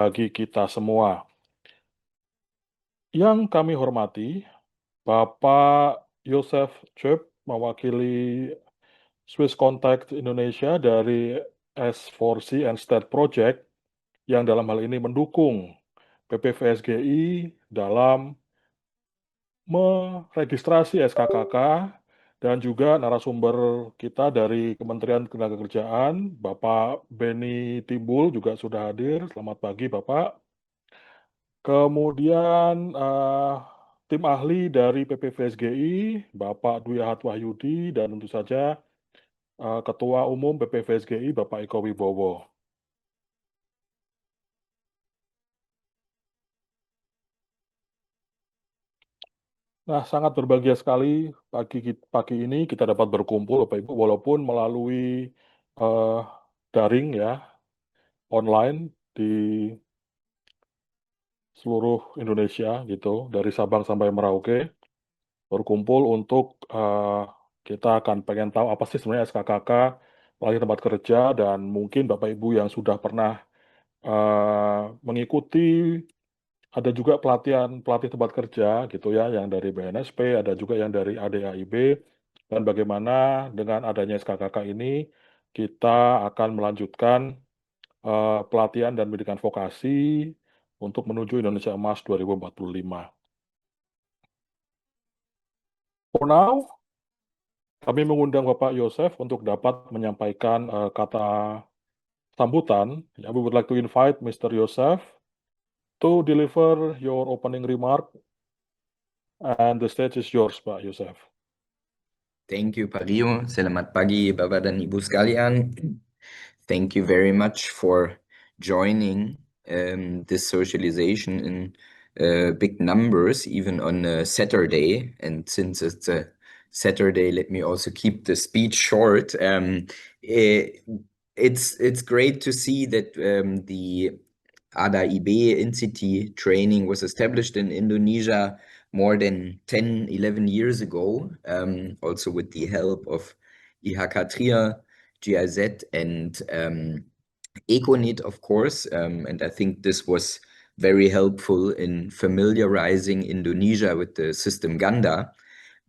bagi kita semua. Yang kami hormati, Bapak Yosef Chöp, mewakili Swiss Contact Indonesia dari S4C and State Project, yang dalam hal ini mendukung PPVSGI dalam meregistrasi SKKK, dan juga narasumber kita dari Kementerian Ketenagakerjaan, Bapak Beni Timbul juga sudah hadir. Selamat pagi, Bapak. Kemudian tim ahli dari PPVSGI, Bapak Dwi Ahad Wahyudi, dan tentu saja Ketua Umum PPVSGI, Bapak Eko Wibowo. Nah, sangat berbahagia sekali pagi ini kita dapat berkumpul, Bapak Ibu, walaupun melalui eh, daring ya, online di seluruh Indonesia gitu, dari Sabang sampai Merauke, berkumpul untuk kita akan pengen tahu apa sih sebenarnya SKKK, pelatihan tempat kerja, dan mungkin Bapak Ibu yang sudah pernah mengikuti, ada juga pelatih tempat kerja gitu ya, yang dari BNSP, ada juga yang dari ADAIB, dan bagaimana dengan adanya SKKK ini kita akan melanjutkan pelatihan dan pendidikan vokasi untuk menuju Indonesia Emas 2045. For now, kami mengundang Bapak Yosef untuk dapat menyampaikan kata sambutan. We would like to invite Mr. Yosef to deliver your opening remark, and the stage is yours, Pak Yosef. Thank you, Pak Rio. Selamat pagi, Bapak dan Ibu sekalian. Thank you very much for joining this socialization in big numbers, even on a Saturday. And since it's a Saturday, let me also keep the speech short. It's great to see that the ADA-IB INCITI training was established in Indonesia more than 10, 11 years ago, also with the help of IHK Trier, GIZ, and ECONIT, of course. And I think this was very helpful in familiarizing Indonesia with the system Ganda.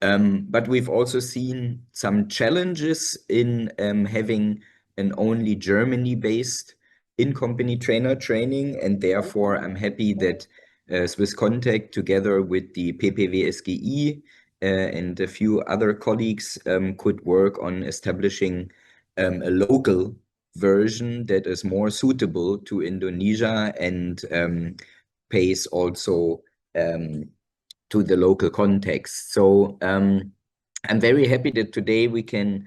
But we've also seen some challenges in having an only Germany-based in-company trainer training, and therefore I'm happy that Swiss Contact, together with the PPV-SGI and a few other colleagues, could work on establishing a local version that is more suitable to Indonesia and pays also to the local context. So I'm very happy that today we can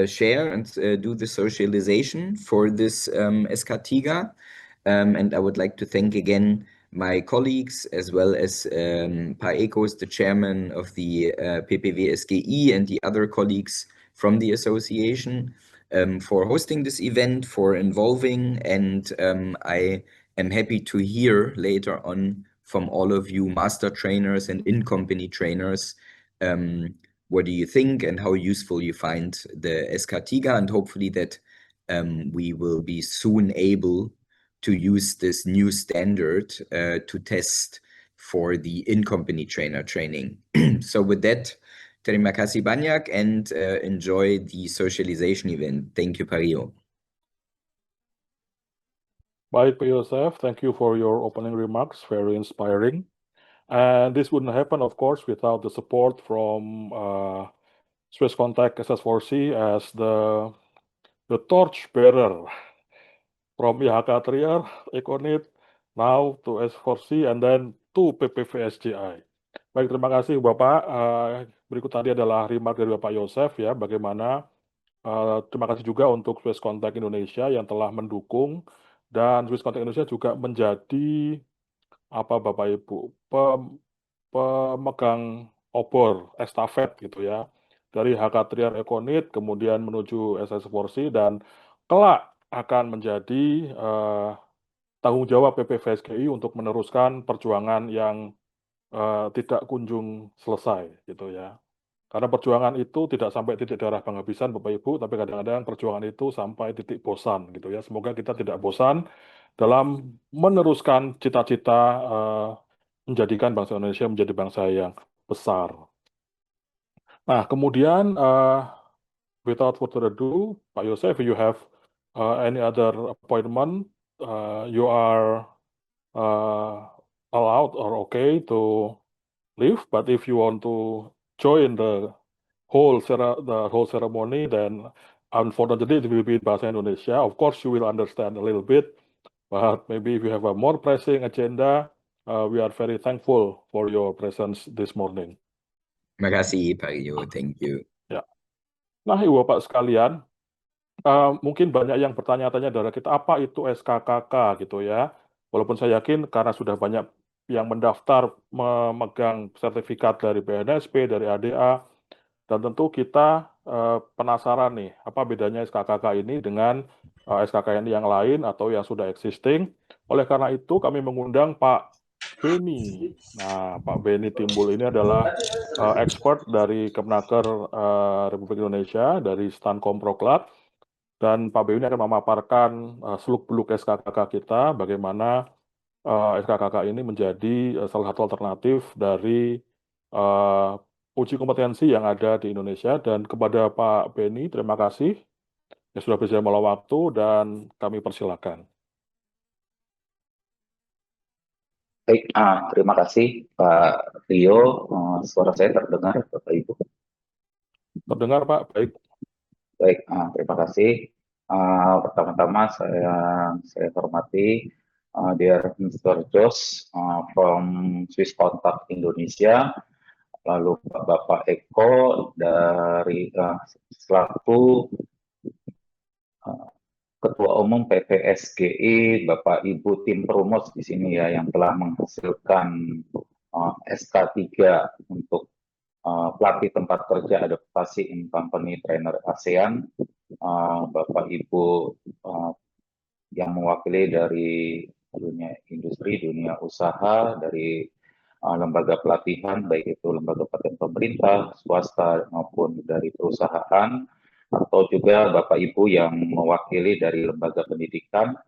share and do the socialization for this SKTIGA. And I would like to thank again my colleagues, as well as Pa Ekos, the chairman of the PPV-SGI, and the other colleagues from the association for hosting this event, for involving, and I am happy to hear later on from all of you master trainers and in-company trainers, what do you think and how useful you find the SKTIGA, and hopefully that we will be soon able to use this new standard to test for the in-company trainer training. So with that, terima kasih banyak, and enjoy the socialization event. Thank you, Pario. Baik, Pak Yosef, thank you for your opening remarks, very inspiring. And this wouldn't happen, of course, without the support from Swiss Contact SS4C as the torch bearer from IHK Trier, ECONIT, now to S4C, and then to PPVSGI. Baik, terima kasih Bapak. Berikut tadi adalah remark dari Bapak Yosef ya, bagaimana terima kasih juga untuk Swiss Contact Indonesia yang telah mendukung, dan Swiss Contact Indonesia juga menjadi apa Bapak Ibu pemegang obor estafet gitu ya, dari HK Trier ECONIT kemudian menuju SS4C, dan kelak akan menjadi tanggung jawab PPVSGI untuk meneruskan perjuangan yang tidak kunjung selesai gitu ya. Karena perjuangan itu tidak sampai titik darah penghabisan, Bapak Ibu, tapi kadang-kadang perjuangan itu sampai titik bosan, gitu ya. Semoga kita tidak bosan dalam meneruskan cita-cita menjadikan bangsa Indonesia menjadi bangsa yang besar. Nah, kemudian without further ado, Pak Yosef, you have any other appointment, you are uh, allowed or okay to leave. But if you want to join the whole ceremony, then unfortunately it will be in bahasa Indonesia. Of course, you will understand a little bit, but maybe if you have a more pressing agenda, we are very thankful for your presence this morning. Terima kasih Pak Rio, thank you. Ya. Nah, Ibu Bapak sekalian, mungkin banyak yang bertanya-tanya dari kita, apa itu SKKK gitu ya. Walaupun saya yakin karena sudah banyak yang mendaftar memegang sertifikat dari BNSP, dari ADA, dan tentu kita penasaran nih, apa bedanya SKKK ini dengan SKKN yang lain atau yang sudah existing. Oleh karena itu kami mengundang Pak Beni. Nah, Pak Beni Timbul ini adalah expert dari Kemnaker Republik Indonesia, dari Stan Komproklat. Dan Pak Beni akan memaparkan seluk-beluk SKKK kita, bagaimana SKKK ini menjadi salah satu alternatif dari uji kompetensi yang ada di Indonesia. Dan kepada Pak Beni, terima kasih yang sudah bersedia meluangkan waktu dan kami persilakan. Baik, terima kasih Pak Rio. Suara saya terdengar, Bapak Ibu. Terdengar Pak, baik. Baik, terima kasih. Pertama-tama saya hormati dear Mr. Jos from Swiss Contact Indonesia, lalu Bapak Eko dari selaku Ketua Umum PPSGI, Bapak Ibu tim perumus di sini ya yang telah menghasilkan SK3 untuk pelatih tempat kerja adaptasi in company trainer ASEAN, Bapak Ibu yang mewakili dari dunia industri, dunia usaha, dari lembaga pelatihan, baik itu lembaga pelatihan pemerintah, swasta maupun dari perusahaan, atau juga Bapak Ibu yang mewakili dari lembaga pendidikan,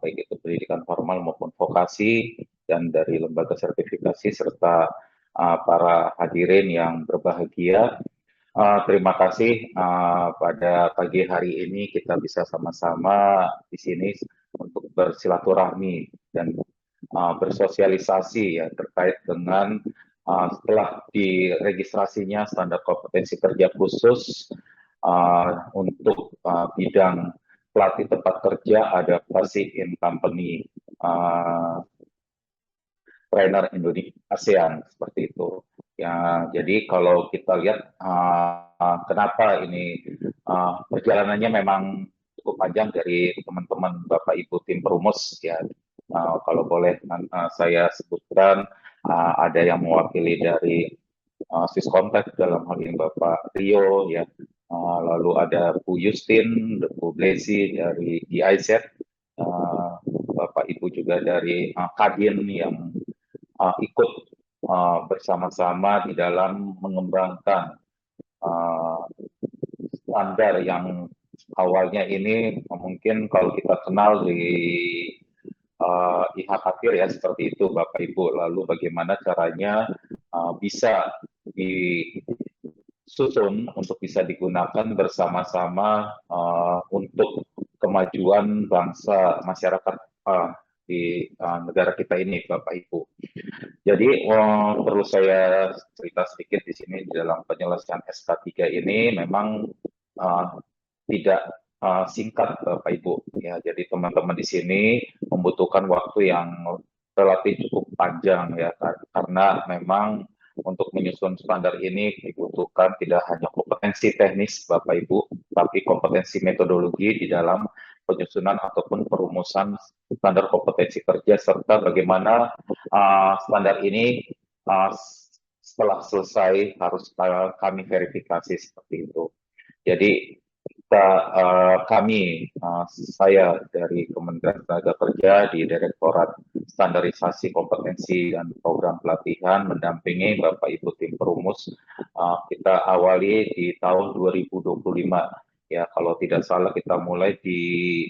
baik itu pendidikan formal maupun vokasi, dan dari lembaga sertifikasi, serta para hadirin yang berbahagia. Terima kasih pada pagi hari ini kita bisa sama-sama di sini untuk bersilaturahmi dan bersosialisasi ya terkait dengan setelah diregistrasinya standar kompetensi kerja khusus untuk bidang pelatih tempat kerja adaptasi in company trainer Indonesia ASEAN seperti itu. Ya, jadi kalau kita lihat kenapa ini perjalanannya memang cukup panjang dari teman-teman Bapak Ibu tim perumus ya. Kalau boleh saya sebutkan ada yang mewakili dari Swiss Contact dalam hal ini Bapak Rio ya. Lalu ada Bu Justin, Bu Blesi dari GIZ, Bapak Ibu juga dari Kadin yang ikut bersama-sama di dalam mengembangkan standar yang awalnya ini mungkin kalau kita kenal di IHKPIR ya seperti itu Bapak Ibu. Lalu bagaimana caranya bisa disusun untuk bisa digunakan bersama-sama untuk kemajuan bangsa masyarakat di negara kita ini Bapak Ibu. Jadi perlu saya cerita sedikit di sini di dalam penyelesaian SK3 ini memang tidak singkat Bapak Ibu. Ya, jadi teman-teman di sini membutuhkan waktu yang relatif cukup panjang ya karena memang untuk menyusun standar ini dibutuhkan tidak hanya kompetensi teknis Bapak Ibu, tapi kompetensi metodologi di dalam penyusunan ataupun perumusan standar kompetensi kerja serta bagaimana standar ini setelah selesai harus kami verifikasi seperti itu. Jadi saya dari Kementerian Tenaga Kerja di Direktorat Standarisasi Kompetensi dan Program Pelatihan mendampingi Bapak Ibu tim perumus. Kita awali di tahun 2025. Ya, kalau tidak salah kita mulai di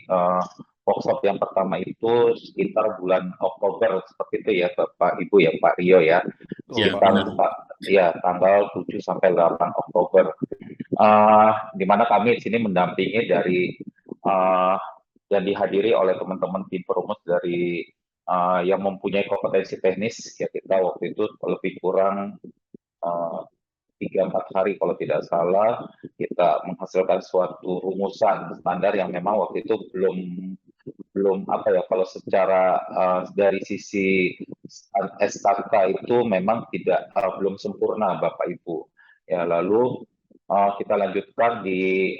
workshop yang pertama itu sekitar bulan Oktober seperti itu ya Bapak Ibu ya Pak Rio ya. Sekitar tanggal 7 sampai 8 Oktober. Di mana kami di sini mendampingi dari dan dihadiri oleh teman-teman tim perumus dari yang mempunyai kompetensi teknis. Ya, kita waktu itu lebih kurang 3-4 hari kalau tidak salah kita menghasilkan suatu rumusan standar yang memang waktu itu belum apa ya, kalau secara dari sisi SKK itu memang belum sempurna Bapak Ibu. Ya, lalu kita lanjutkan di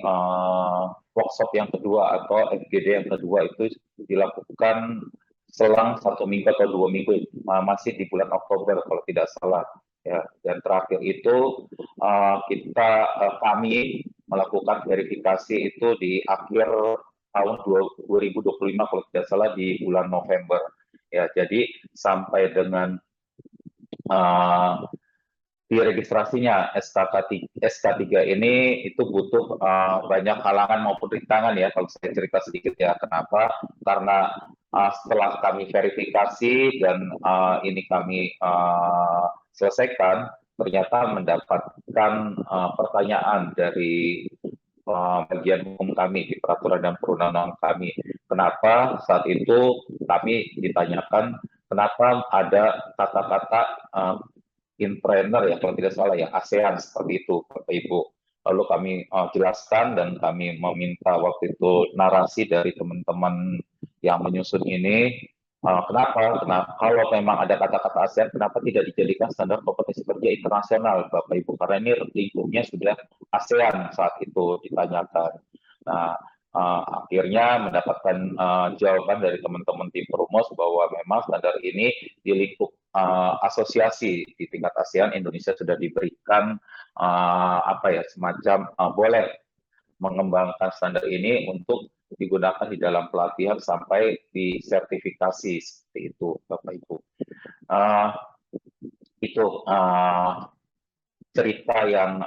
workshop yang kedua atau FGD yang kedua itu dilakukan selang 1 minggu atau 2 minggu, masih di bulan Oktober kalau tidak salah. Ya, dan terakhir itu kami melakukan verifikasi itu di akhir tahun 2025 kalau tidak salah di bulan November. Ya, jadi sampai dengan di registrasinya SK3 ini itu butuh banyak halangan maupun rintangan ya, kalau saya cerita sedikit ya. Kenapa? Karena setelah kami verifikasi dan ini kami selesaikan, ternyata mendapatkan pertanyaan dari bagian hukum kami di peraturan dan perundang-undangan kami. Kenapa saat itu kami ditanyakan kenapa ada kata-kata intraner ya kalau tidak salah ya, ASEAN seperti itu Bapak Ibu. Lalu kami jelaskan dan kami meminta waktu itu narasi dari teman-teman yang menyusun ini. Kenapa? Kalau memang ada kata-kata ASEAN, kenapa tidak dijadikan standar kompetensi kerja internasional Bapak Ibu? Karena ini lingkupnya sudah ASEAN saat itu ditanyakan. Nah, akhirnya mendapatkan jawaban dari teman-teman tim perumus bahwa memang standar ini di lingkup asosiasi di tingkat ASEAN, Indonesia sudah diberikan semacam boleh mengembangkan standar ini untuk digunakan di dalam pelatihan sampai di sertifikasi seperti itu, Bapak Ibu. Itu cerita yang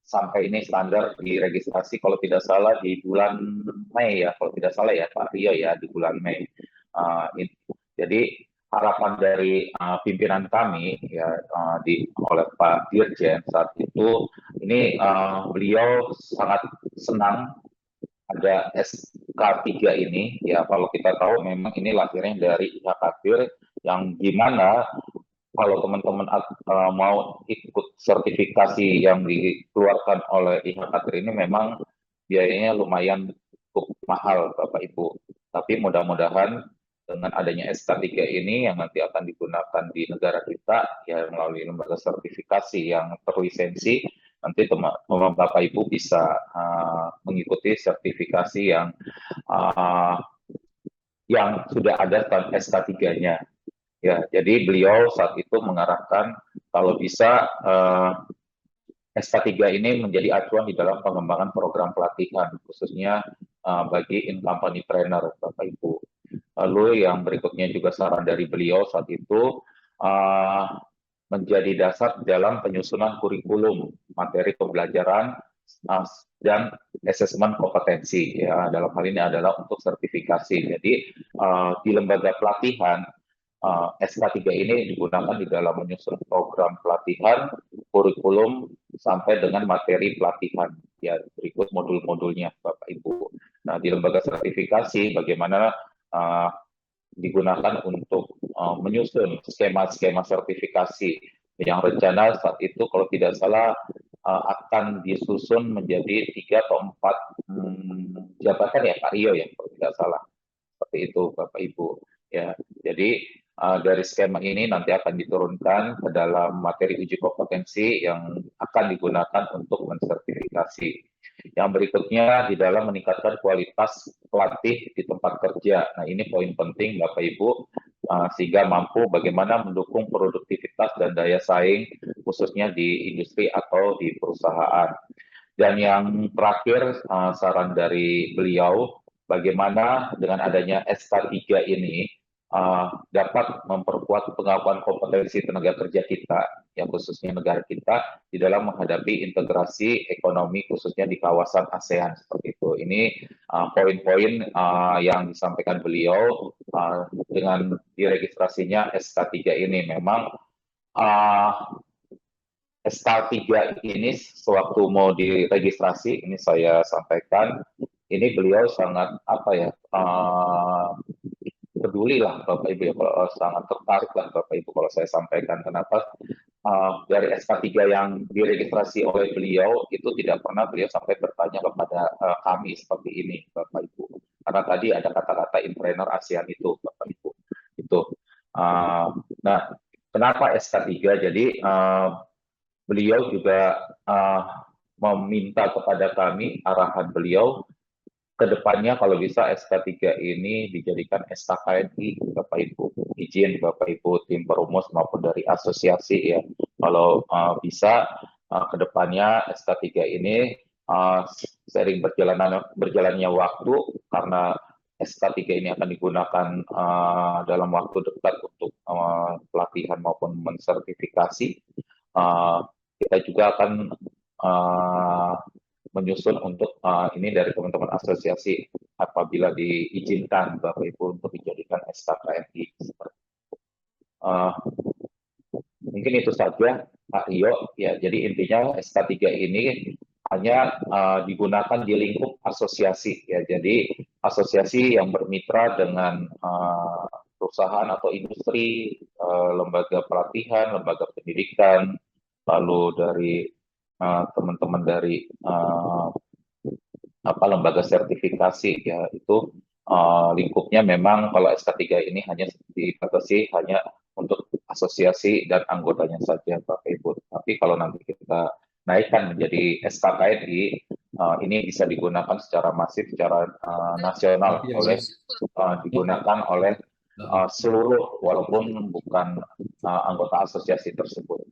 sampai ini standar diregistrasi kalau tidak salah di bulan Mei ya, kalau tidak salah ya Pak Rio ya, di bulan Mei. Jadi harapan dari pimpinan kami ya oleh Pak Dirjen saat itu ini beliau sangat senang ada SK3 ini ya. Kalau kita tahu memang ini lahirnya dari IHKATIR yang gimana kalau teman-teman mau ikut sertifikasi yang dikeluarkan oleh IHKATIR ini memang biayanya lumayan cukup mahal Bapak Ibu. Tapi mudah-mudahan dengan adanya SK3 ini yang nanti akan digunakan di negara kita ya melalui lembaga sertifikasi yang terlisensi, nanti teman-teman Bapak Ibu bisa mengikuti sertifikasi yang sudah ada SK3-nya. Ya, jadi beliau saat itu mengarahkan kalau bisa SK3 ini menjadi acuan di dalam pengembangan program pelatihan khususnya bagi in-company trainer Bapak Ibu. Lalu yang berikutnya juga saran dari beliau saat itu menjadi dasar dalam penyusunan kurikulum, materi pembelajaran dan asesmen kompetensi. Ya, dalam hal ini adalah untuk sertifikasi. Jadi di lembaga pelatihan SK3 ini digunakan di dalam menyusun program pelatihan, kurikulum sampai dengan materi pelatihan. Ya, berikut modul-modulnya Bapak Ibu. Nah, di lembaga sertifikasi bagaimana digunakan untuk menyusun skema-skema sertifikasi yang rencana saat itu kalau tidak salah akan disusun menjadi 3 atau 4 jabatan ya Pak Rio ya kalau tidak salah, seperti itu Bapak Ibu ya. Jadi dari skema ini nanti akan diturunkan ke dalam materi uji kompetensi yang akan digunakan untuk mensertifikasi. Yang berikutnya di dalam meningkatkan kualitas pelatih di tempat kerja. Nah, ini poin penting Bapak Ibu, sehingga mampu bagaimana mendukung produktivitas dan daya saing khususnya di industri atau di perusahaan. Dan yang terakhir, saran dari beliau, bagaimana dengan adanya SK3 ini dapat memperkuat pengakuan kompetensi tenaga kerja kita, yang khususnya negara kita, di dalam menghadapi integrasi ekonomi khususnya di kawasan ASEAN seperti itu. Ini poin-poin yang disampaikan beliau dengan diregistrasinya SK3 ini. Memang SK3 ini sewaktu mau diregistrasi, ini saya sampaikan, ini beliau sangat peduli lah Bapak Ibu ya, kalau sangat tertarik lah Bapak Ibu kalau saya sampaikan. Kenapa? Dari SK3 yang diregistrasi oleh beliau itu tidak pernah beliau sampai bertanya kepada kami seperti ini Bapak Ibu. Karena tadi ada kata-kata intrainer ASEAN itu Bapak Ibu. Itu. Nah, kenapa SK3? Jadi beliau juga meminta kepada kami arahan beliau ke depannya kalau bisa SK3 ini dijadikan SKKNI Bapak Ibu. Izin Bapak Ibu tim perumus maupun dari asosiasi ya. Kalau bisa ke depannya SK3 ini sering berjalannya waktu, karena SK3 ini akan digunakan dalam waktu dekat untuk pelatihan maupun mensertifikasi. Kita juga akan menyusun untuk ini dari teman-teman asosiasi apabila diizinkan Bapak Ibu untuk dijadikan SKKNI. Mungkin itu saja Pak Rio. Ya, jadi intinya SK3 ini hanya digunakan di lingkup asosiasi ya. Jadi asosiasi yang bermitra dengan perusahaan atau industri, lembaga pelatihan, lembaga pendidikan, lalu dari teman-teman dari lembaga sertifikasi ya, itu lingkupnya memang kalau SK3 ini hanya dibatasi hanya untuk asosiasi dan anggotanya saja Bapak Ibu. Tapi kalau nanti kita naikkan menjadi SKKNI, ini bisa digunakan secara masif, secara nasional digunakan oleh seluruh walaupun bukan anggota asosiasi tersebut.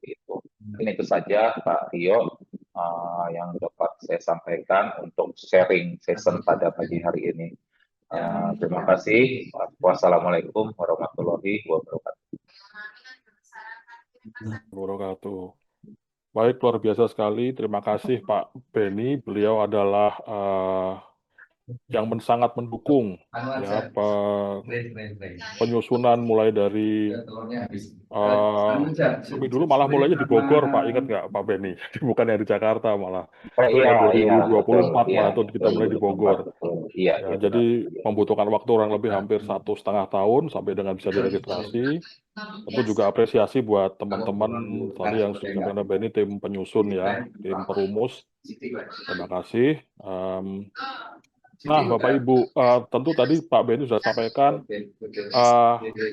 Gitu. Ini itu saja Pak Rio yang dapat saya sampaikan untuk sharing session pada pagi hari ini. Terima kasih. Wassalamualaikum warahmatullahi Wabarakatuh. Baik, luar biasa sekali. Terima kasih Pak Beni. Beliau adalah yang sangat mendukung ya penyusunan mulai dari kami dulu malah mulainya di Bogor Pak, ingat nggak Pak Beni? Bukan yang di Jakarta malah. Itu tahun 2024 malah itu kita mulai di Bogor. Ya, jadi membutuhkan waktu kurang lebih hampir 1,5 tahun sampai dengan bisa diregistrasi. Tentu juga apresiasi buat teman-teman tadi yang sudah disampaikan Beni, tim penyusun ya, tim perumus. Terima kasih. Nah, Bapak Ibu, tentu tadi Pak Beni sudah sampaikan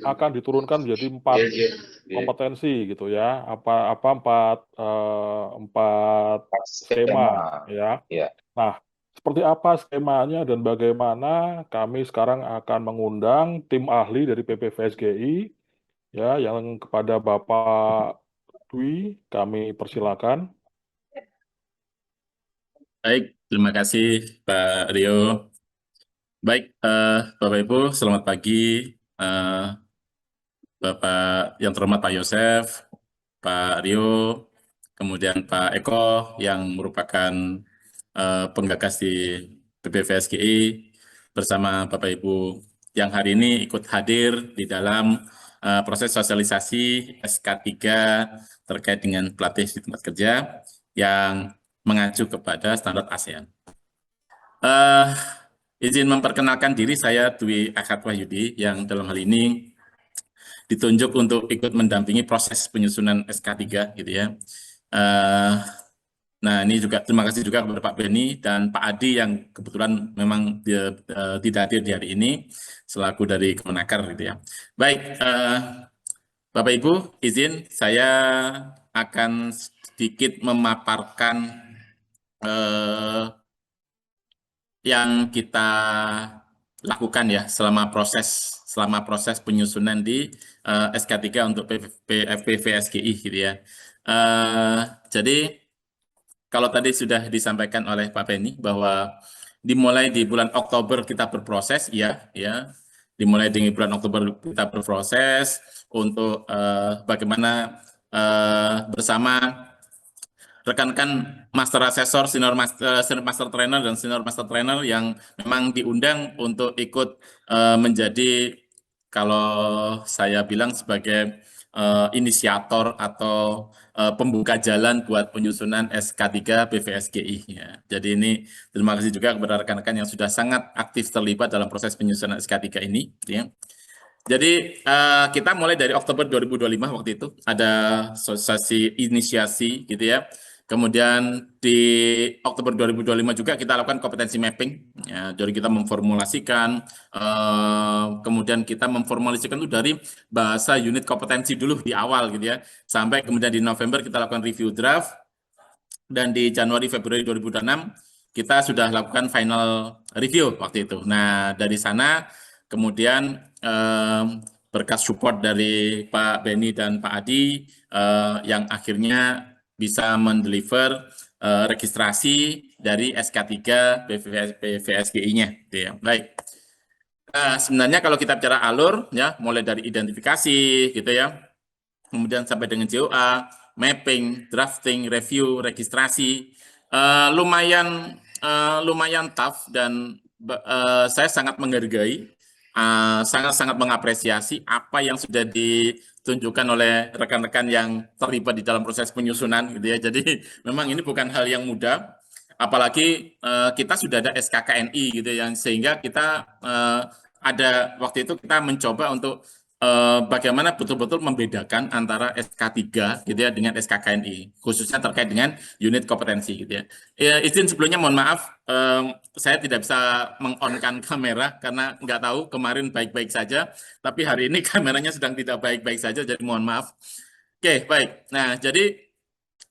akan diturunkan menjadi 4 kompetensi gitu ya, empat skema ya. Nah, seperti apa skemanya dan bagaimana kami sekarang akan mengundang tim ahli dari PPVSGI ya, yang kepada Bapak Dwi kami persilakan. Baik, terima kasih Pak Rio. Baik, Bapak Ibu, selamat pagi. Bapak yang terhormat Pak Yosef, Pak Rio, kemudian Pak Eko yang merupakan penggagas di PPVSGI, bersama Bapak Ibu yang hari ini ikut hadir di dalam proses sosialisasi SK3 terkait dengan pelatih di tempat kerja yang mengacu kepada standar ASEAN. Izin memperkenalkan diri, saya Dwi Ahad Wahyudi yang dalam hal ini ditunjuk untuk ikut mendampingi proses penyusunan SK3 gitu ya. Nah, ini juga terima kasih juga kepada Pak Beni dan Pak Adi yang kebetulan memang tidak hadir di hari ini selaku dari Kemenaker gitu ya. Baik, Bapak Ibu, izin saya akan sedikit memaparkan yang kita lakukan ya selama proses penyusunan di SK3 untuk PPVSGI gitu ya. Jadi kalau tadi sudah disampaikan oleh Pak Benny bahwa dimulai di bulan Oktober kita berproses, ya, dimulai di bulan Oktober kita berproses untuk bagaimana bersama rekan-rekan master assessor, senior master trainer dan senior master trainer yang memang diundang untuk ikut menjadi, kalau saya bilang sebagai inisiator atau pembuka jalan buat penyusunan SK3 BVSGI. Ya. Jadi ini terima kasih juga kepada rekan-rekan yang sudah sangat aktif terlibat dalam proses penyusunan SK3 ini. Ya. Jadi kita mulai dari Oktober 2025 waktu itu ada sosialisasi inisiasi gitu ya. Kemudian di Oktober 2025 juga kita lakukan kompetensi mapping. Ya, jadi kita memformulasikan, kemudian kita memformulasikan itu dari bahasa unit kompetensi dulu di awal gitu ya. Sampai kemudian di November kita lakukan review draft. Dan di Januari Februari 2026 kita sudah lakukan final review waktu itu. Nah, dari sana kemudian berkat support dari Pak Benny dan Pak Adi yang akhirnya bisa mendeliver registrasi dari SK3 BVSGI-nya. Ya. Baik. Sebenarnya kalau kita bicara alur, ya mulai dari identifikasi, gitu ya, kemudian sampai dengan JOA, mapping, drafting, review, registrasi, lumayan tough dan saya sangat menghargai, sangat-sangat mengapresiasi apa yang sudah ditunjukkan oleh rekan-rekan yang terlibat di dalam proses penyusunan, gitu ya. Jadi memang ini bukan hal yang mudah, apalagi kita sudah ada SKKNI, gitu ya, sehingga kita ada waktu itu kita mencoba untuk bagaimana betul-betul membedakan antara SK3 gitu ya dengan SKKNI, khususnya terkait dengan unit kompetensi gitu ya. Izin sebelumnya mohon maaf, saya tidak bisa meng-on-kan kamera karena nggak tahu kemarin baik-baik saja, tapi hari ini kameranya sedang tidak baik-baik saja, jadi mohon maaf. Oke, baik. Nah, jadi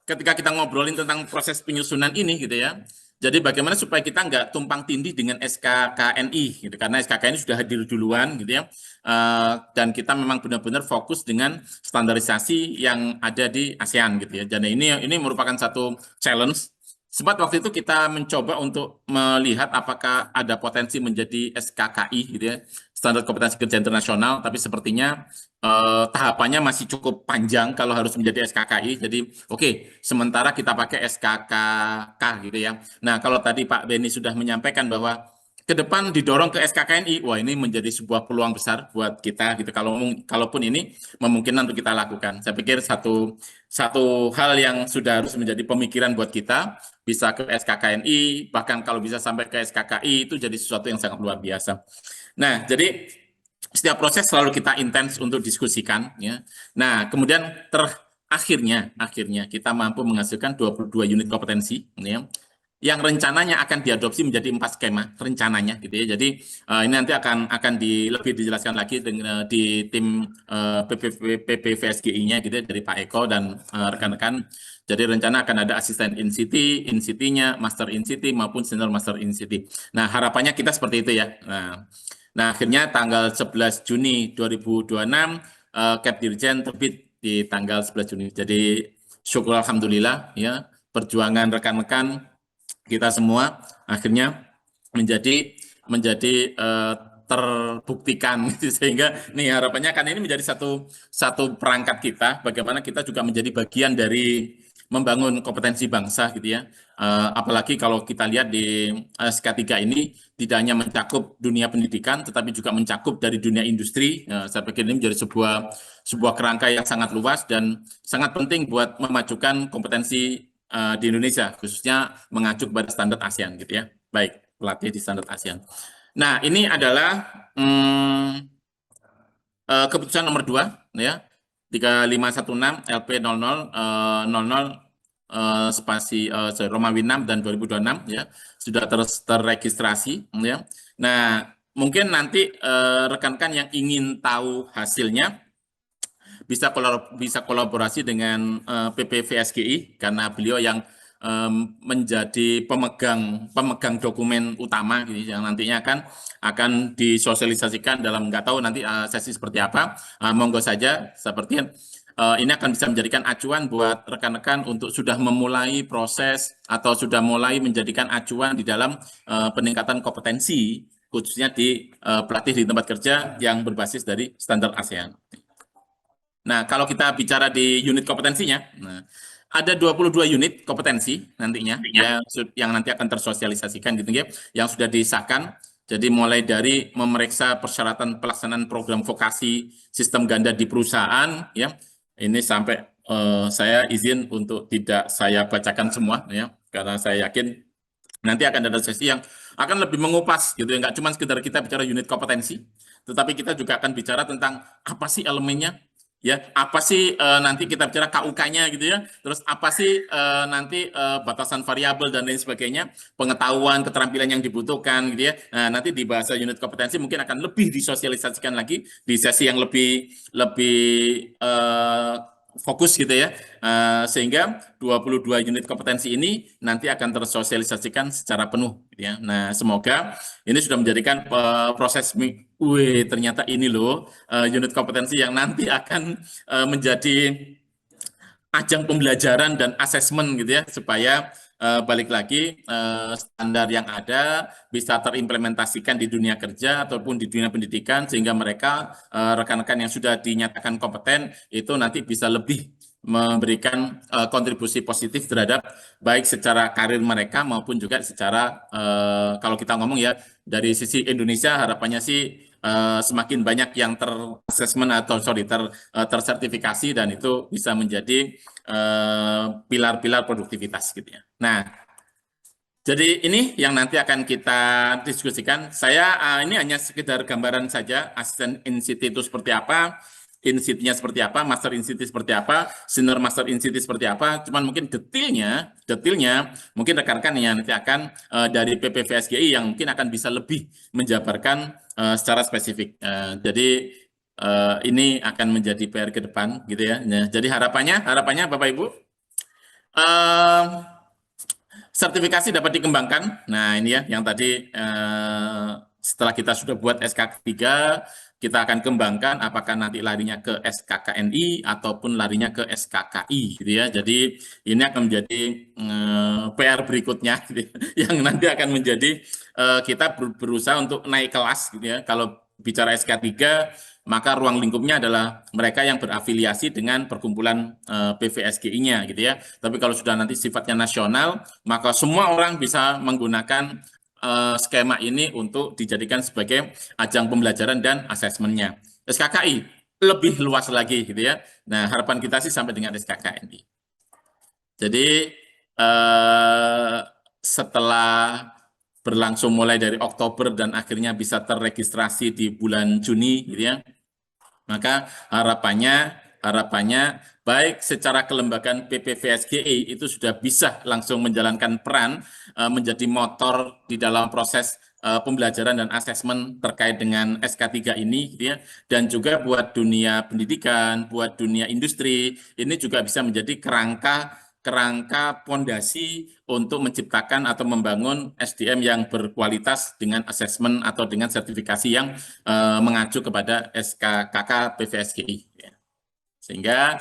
ketika kita ngobrolin tentang proses penyusunan ini gitu ya, jadi bagaimana supaya kita nggak tumpang tindih dengan SKKNI, gitu, karena SKKNI sudah hadir duluan, gitu ya, dan kita memang benar-benar fokus dengan standarisasi yang ada di ASEAN, gitu ya. Dan ini merupakan satu challenge. Sebab waktu itu kita mencoba untuk melihat apakah ada potensi menjadi SKKI, gitu ya, standar kompetensi kerja internasional, tapi sepertinya tahapannya masih cukup panjang kalau harus menjadi SKKI. Jadi oke, sementara kita pakai SKKK gitu ya. Nah, kalau tadi Pak Benny sudah menyampaikan bahwa ke depan didorong ke SKKNI, wah ini menjadi sebuah peluang besar buat kita gitu. Kalaupun ini memungkinkan untuk kita lakukan. Saya pikir satu hal yang sudah harus menjadi pemikiran buat kita, bisa ke SKKNI, bahkan kalau bisa sampai ke SKKI itu jadi sesuatu yang sangat luar biasa. Nah, jadi setiap proses selalu kita intens untuk diskusikan, ya. Nah, kemudian akhirnya kita mampu menghasilkan 22 unit kompetensi, ya, yang rencananya akan diadopsi menjadi 4 skema rencananya, gitu ya. Jadi ini nanti akan lebih dijelaskan lagi di tim PPVSGI-nya, gitu ya, dari Pak Eko dan rekan-rekan. Jadi rencana akan ada asisten in-city-nya, master in-city maupun senior master in-city. Nah, harapannya kita seperti itu ya. Nah, akhirnya tanggal 11 Juni 2026 Cap Dirjen terbit di tanggal 11 Juni. Jadi syukur alhamdulillah ya, perjuangan rekan-rekan kita semua akhirnya menjadi terbuktikan gitu. Sehingga nih harapannya kan ini menjadi satu perangkat kita bagaimana kita juga menjadi bagian dari membangun kompetensi bangsa gitu ya. Apalagi kalau kita lihat di SK3 ini tidak hanya mencakup dunia pendidikan tetapi juga mencakup dari dunia industri. Saya pikir ini menjadi sebuah kerangka yang sangat luas dan sangat penting buat memajukan kompetensi di Indonesia, khususnya mengacu pada standar ASEAN gitu ya. Baik, pelatih di standar ASEAN. Nah, ini adalah keputusan nomor 2 ya. 3516 LP 00 spasi Romawi 6 dan 2026 ya sudah terregistrasi ya. Nah, mungkin nanti rekan-rekan yang ingin tahu hasilnya bisa kolaborasi dengan PPVSGI karena beliau yang menjadi pemegang dokumen utama gitu, yang nantinya akan disosialisasikan dalam nggak tahu nanti sesi seperti apa. Monggo saja seperti ini akan bisa menjadikan acuan buat rekan-rekan untuk sudah memulai proses atau sudah mulai menjadikan acuan di dalam peningkatan kompetensi, khususnya di pelatih di tempat kerja yang berbasis dari standar ASEAN. Nah, kalau kita bicara di unit kompetensinya, nah, ada 22 unit kompetensi nantinya yang nanti akan tersosialisasikan gitu ya, yang sudah disahkan. Jadi mulai dari memeriksa persyaratan pelaksanaan program vokasi sistem ganda di perusahaan ya. Ini sampai saya izin untuk tidak saya bacakan semua ya, karena saya yakin nanti akan ada sesi yang akan lebih mengupas gitu ya, nggak cuma sekedar kita bicara unit kompetensi, tetapi kita juga akan bicara tentang apa sih elemennya, ya apa sih nanti kita bicara KUK-nya gitu ya, terus apa sih nanti batasan variabel dan lain sebagainya, pengetahuan, keterampilan yang dibutuhkan gitu ya. Nah, nanti di bahasa unit kompetensi mungkin akan lebih disosialisasikan lagi di sesi yang lebih fokus gitu ya, sehingga 22 unit kompetensi ini nanti akan tersosialisasikan secara penuh gitu ya. Nah, semoga ini sudah menjadikan proses, wih ternyata ini loh unit kompetensi yang nanti akan menjadi ajang pembelajaran dan asesmen gitu ya, supaya balik lagi standar yang ada bisa terimplementasikan di dunia kerja ataupun di dunia pendidikan, sehingga mereka rekan-rekan yang sudah dinyatakan kompeten itu nanti bisa lebih memberikan kontribusi positif terhadap baik secara karir mereka maupun juga secara kalau kita ngomong ya dari sisi Indonesia, harapannya sih semakin banyak yang ter-assessment atau tersertifikasi, dan itu bisa menjadi pilar-pilar produktivitas gitu ya. Nah, jadi ini yang nanti akan kita diskusikan. Saya ini hanya sekedar gambaran saja, asisten in situ itu seperti apa, in situ-nya seperti apa, master in situ seperti apa, senior master in situ seperti apa. Cuman mungkin detailnya mungkin rekan-rekan yang nanti akan dari PPVSGI yang mungkin akan bisa lebih menjabarkan secara spesifik. Jadi ini akan menjadi PR ke depan gitu ya. Nah, jadi harapannya Bapak Ibu, sertifikasi dapat dikembangkan. Nah, ini ya yang tadi setelah kita sudah buat SK3, kita akan kembangkan apakah nanti larinya ke SKKNI ataupun larinya ke SKKI gitu ya. Jadi ini akan menjadi PR berikutnya gitu ya, yang nanti akan menjadi kita berusaha untuk naik kelas gitu ya. Kalau bicara SK3, maka ruang lingkupnya adalah mereka yang berafiliasi dengan perkumpulan PVSGI-nya gitu ya. Tapi kalau sudah nanti sifatnya nasional, maka semua orang bisa menggunakan skema ini untuk dijadikan sebagai ajang pembelajaran dan asesmennya. SKKI lebih luas lagi gitu ya. Nah, harapan kita sih sampai dengan SKKNI. Jadi setelah berlangsung mulai dari Oktober dan akhirnya bisa terregistrasi di bulan Juni gitu ya, maka harapannya baik secara kelembagaan PPVSGI itu sudah bisa langsung menjalankan peran menjadi motor di dalam proses pembelajaran dan asesmen terkait dengan SK3 ini gitu ya, dan juga buat dunia pendidikan, buat dunia industri, ini juga bisa menjadi kerangka pondasi untuk menciptakan atau membangun SDM yang berkualitas dengan asesmen atau dengan sertifikasi yang mengacu kepada SKKK PVSGI. Sehingga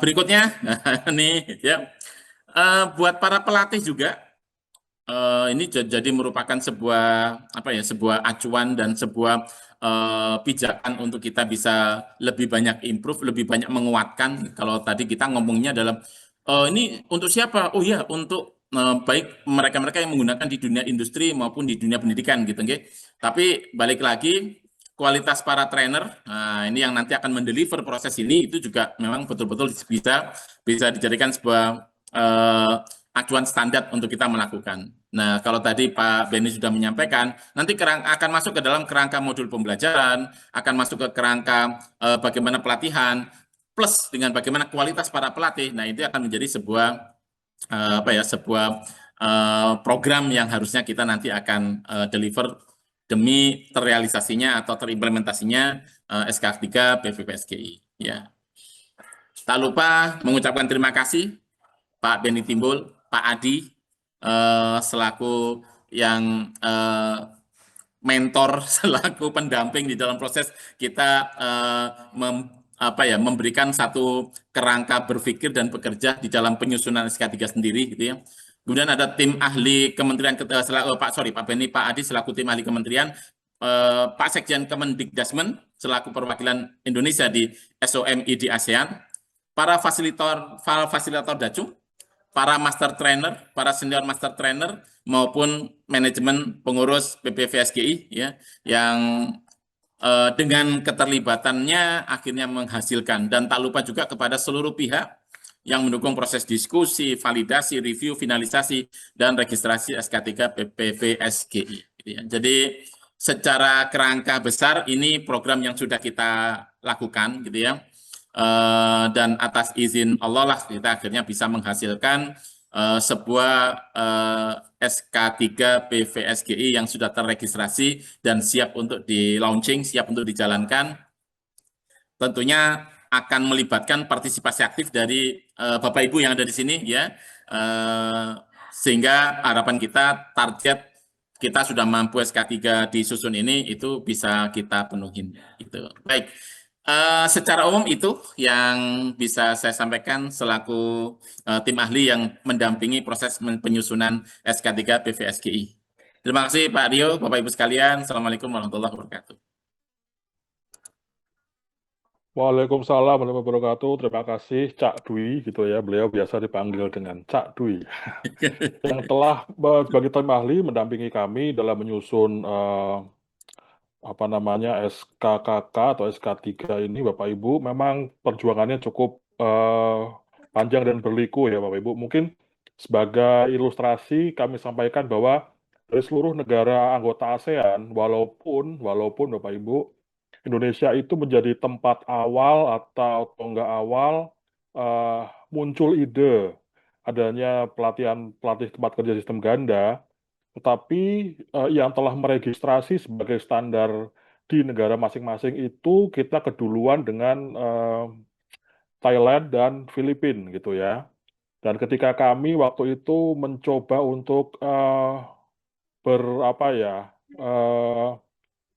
berikutnya nih ya, buat para pelatih juga ini jadi merupakan sebuah sebuah acuan dan sebuah pijakan untuk kita bisa lebih banyak improve, lebih banyak menguatkan. Kalau tadi kita ngomongnya dalam ini untuk siapa? Oh ya, untuk baik mereka-mereka yang menggunakan di dunia industri maupun di dunia pendidikan gitu, okay? Tapi balik lagi kualitas para trainer, nah ini yang nanti akan mendeliver proses ini, itu juga memang betul-betul bisa dijadikan sebuah acuan standar untuk kita melakukan. Nah, kalau tadi Pak Benny sudah menyampaikan, nanti akan masuk ke dalam kerangka modul pembelajaran, akan masuk ke kerangka bagaimana pelatihan, plus dengan bagaimana kualitas para pelatih. Nah, itu akan menjadi sebuah sebuah program yang harusnya kita nanti akan deliver demi terrealisasinya atau terimplementasinya SK3 PVPSGI. Ya. Tak lupa mengucapkan terima kasih Pak Benny Timbul, Pak Adi, selaku yang mentor, selaku pendamping di dalam proses kita memberikan satu kerangka berpikir dan bekerja di dalam penyusunan SK3 sendiri gitu ya. Kemudian ada tim ahli Kementerian Pak Beni, Pak Adi selaku tim ahli Kementerian, Pak Sekjen Kemendikdasmen selaku perwakilan Indonesia di SOMI di ASEAN, para fasilitator Dacung, para master trainer, para senior master trainer maupun manajemen pengurus PPVSGI ya, yang dengan keterlibatannya akhirnya menghasilkan, dan tak lupa juga kepada seluruh pihak yang mendukung proses diskusi, validasi, review, finalisasi, dan registrasi SK3 PPVSGI. Jadi secara kerangka besar ini program yang sudah kita lakukan gitu ya. Dan atas izin Allah lah kita akhirnya bisa menghasilkan sebuah SK3 PVSGI yang sudah terregistrasi dan siap untuk di launching, siap untuk dijalankan. Tentunya akan melibatkan partisipasi aktif dari Bapak Ibu yang ada di sini ya, sehingga harapan kita target kita sudah mampu SK3 disusun ini itu bisa kita penuhin gitu. Baik, secara umum itu yang bisa saya sampaikan selaku tim ahli yang mendampingi proses penyusunan SK3 PVSGI. Terima kasih Pak Rio, Bapak Ibu sekalian. Assalamualaikum warahmatullahi wabarakatuh. Waalaikumsalam warahmatullahi wabarakatuh. Terima kasih Cak Dwi gitu ya. Beliau biasa dipanggil dengan Cak Dwi yang telah sebagai tim ahli mendampingi kami dalam menyusun SKKK atau SK3 ini, Bapak Ibu. Memang perjuangannya cukup panjang dan berliku ya Bapak Ibu. Mungkin sebagai ilustrasi kami sampaikan bahwa dari seluruh negara anggota ASEAN, walaupun Bapak Ibu, Indonesia itu menjadi tempat awal atau tonggak awal muncul ide adanya pelatih tempat kerja sistem ganda, tetapi yang telah meregistrasi sebagai standar di negara masing-masing itu kita keduluan dengan Thailand dan Filipina gitu ya. Dan ketika kami waktu itu mencoba untuk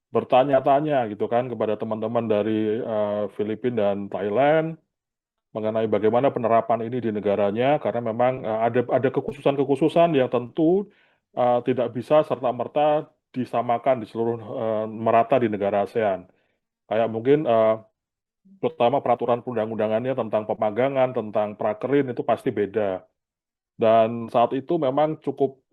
bertanya-tanya gitu kan kepada teman-teman dari Filipina dan Thailand mengenai bagaimana penerapan ini di negaranya, karena memang ada kekhususan-kekhususan yang tentu tidak bisa serta-merta disamakan di seluruh merata di negara ASEAN. Kayak mungkin terutama peraturan perundang-undangannya tentang pemagangan, tentang prakerin itu pasti beda. Dan saat itu memang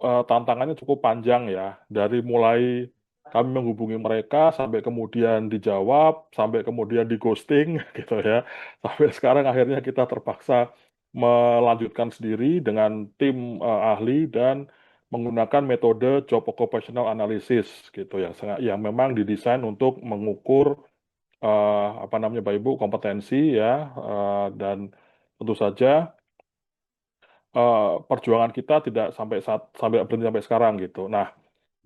tantangannya cukup panjang ya, dari mulai kami menghubungi mereka sampai kemudian dijawab, sampai kemudian di ghosting gitu ya. Sampai sekarang akhirnya kita terpaksa melanjutkan sendiri dengan tim ahli dan menggunakan metode job occupational analysis gitu yang memang didesain untuk mengukur Bapak Ibu kompetensi ya, dan tentu saja perjuangan kita tidak sampai berhenti sampai sekarang gitu. Nah,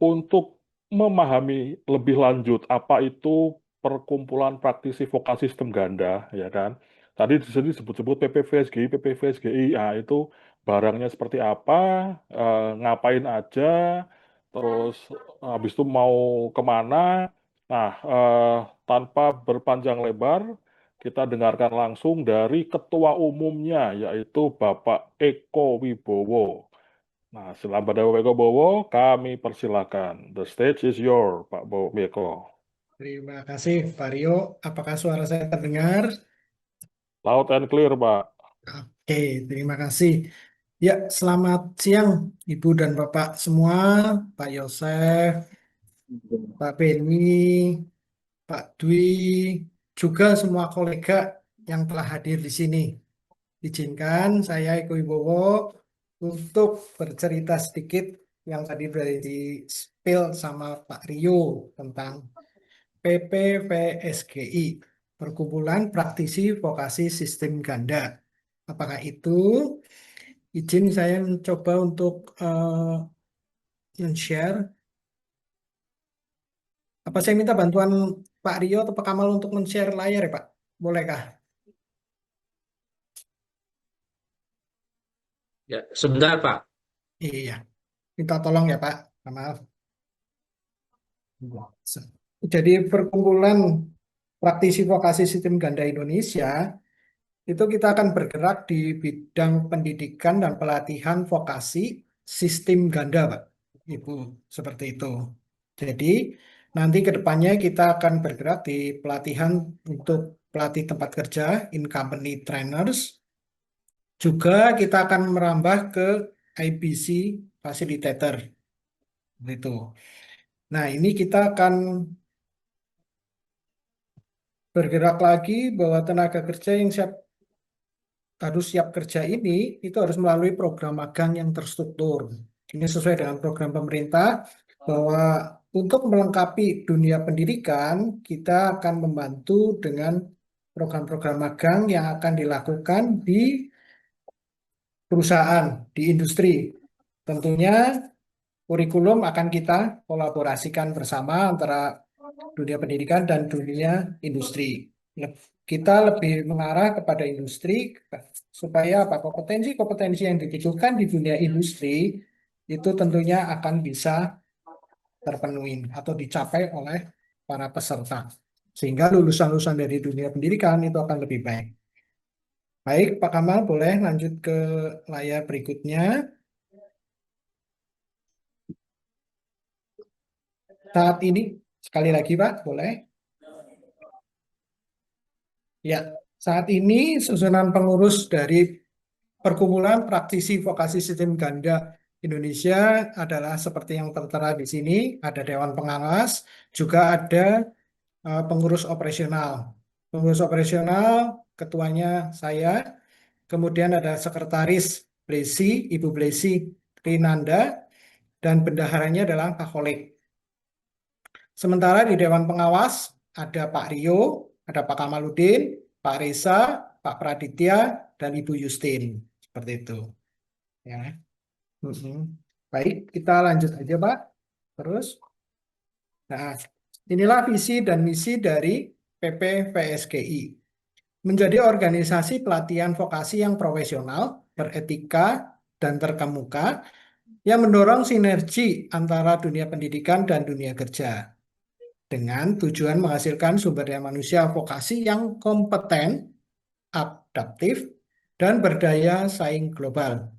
untuk memahami lebih lanjut apa itu perkumpulan praktisi vokasi sistem ganda, ya kan? Tadi di sini disebut-sebut PPVSGI, itu barangnya seperti apa, ngapain aja, terus habis itu mau kemana. Nah, tanpa berpanjang lebar, kita dengarkan langsung dari ketua umumnya, yaitu Bapak Eko Wibowo. Nah, selamat Bapak Eko Bowo, kami persilakan. The stage is your, Pak Eko. Terima kasih, Pak Rio. Apakah suara saya terdengar? Loud and clear, Pak. Oke, terima kasih. Ya, selamat siang, Ibu dan Bapak semua, Pak Yosef, Pak Beni, Pak Dwi, juga semua kolega yang telah hadir di sini. Izinkan saya Eko Wibowo untuk bercerita sedikit yang tadi sudah di-spill sama Pak Rio tentang PPVSGI, Perkumpulan Praktisi Vokasi Sistem Ganda. Apakah itu? Izin saya mencoba untuk share. Apa saya minta bantuan Pak Rio atau Pak Kamal untuk men-share layar ya Pak? Bolehkah? Ya, sebentar Pak. Iya, minta tolong ya Pak. Maaf. Jadi perkumpulan praktisi vokasi sistem ganda Indonesia, itu kita akan bergerak di bidang pendidikan dan pelatihan vokasi sistem ganda, Pak. Ibu, seperti itu. Jadi, nanti ke depannya kita akan bergerak di pelatihan untuk pelatih tempat kerja, in-company trainers. Juga kita akan merambah ke IBC facilitator. Gitu. Nah, ini kita akan bergerak lagi bahwa tenaga kerja yang harus siap kerja ini itu harus melalui program magang yang terstruktur. Ini sesuai dengan program pemerintah bahwa untuk melengkapi dunia pendidikan kita akan membantu dengan program-program magang yang akan dilakukan di perusahaan, di industri. Tentunya kurikulum akan kita kolaborasikan bersama antara dunia pendidikan dan dunia industri. Kita lebih mengarah kepada industri supaya apa kompetensi-kompetensi yang dibutuhkan di dunia industri itu tentunya akan bisa terpenuhi atau dicapai oleh para peserta. Sehingga lulusan-lulusan dari dunia pendidikan itu akan lebih baik. Baik, Pak Kamal, boleh lanjut ke layar berikutnya. Saat ini, sekali lagi Pak, boleh? Ya, saat ini susunan pengurus dari Perkumpulan Praktisi Vokasi Sistem Ganda Indonesia adalah seperti yang tertera di sini, ada Dewan Pengawas, juga ada pengurus operasional. Pengurus operasional, ketuanya saya, kemudian ada sekretaris Blesi, Ibu Blesi Rinanda, dan bendaharanya adalah Pak Kholik. Sementara di Dewan Pengawas ada Pak Rio, ada Pak Kamaludin, Pak Reza, Pak Praditya, dan Ibu Justin. Seperti itu. Ya. Baik, kita lanjut aja Pak. Terus. Nah, inilah visi dan misi dari PPVSGI. Menjadi organisasi pelatihan vokasi yang profesional, beretika, dan terkemuka, yang mendorong sinergi antara dunia pendidikan dan dunia kerja dengan tujuan menghasilkan sumber daya manusia vokasi yang kompeten, adaptif, dan berdaya saing global.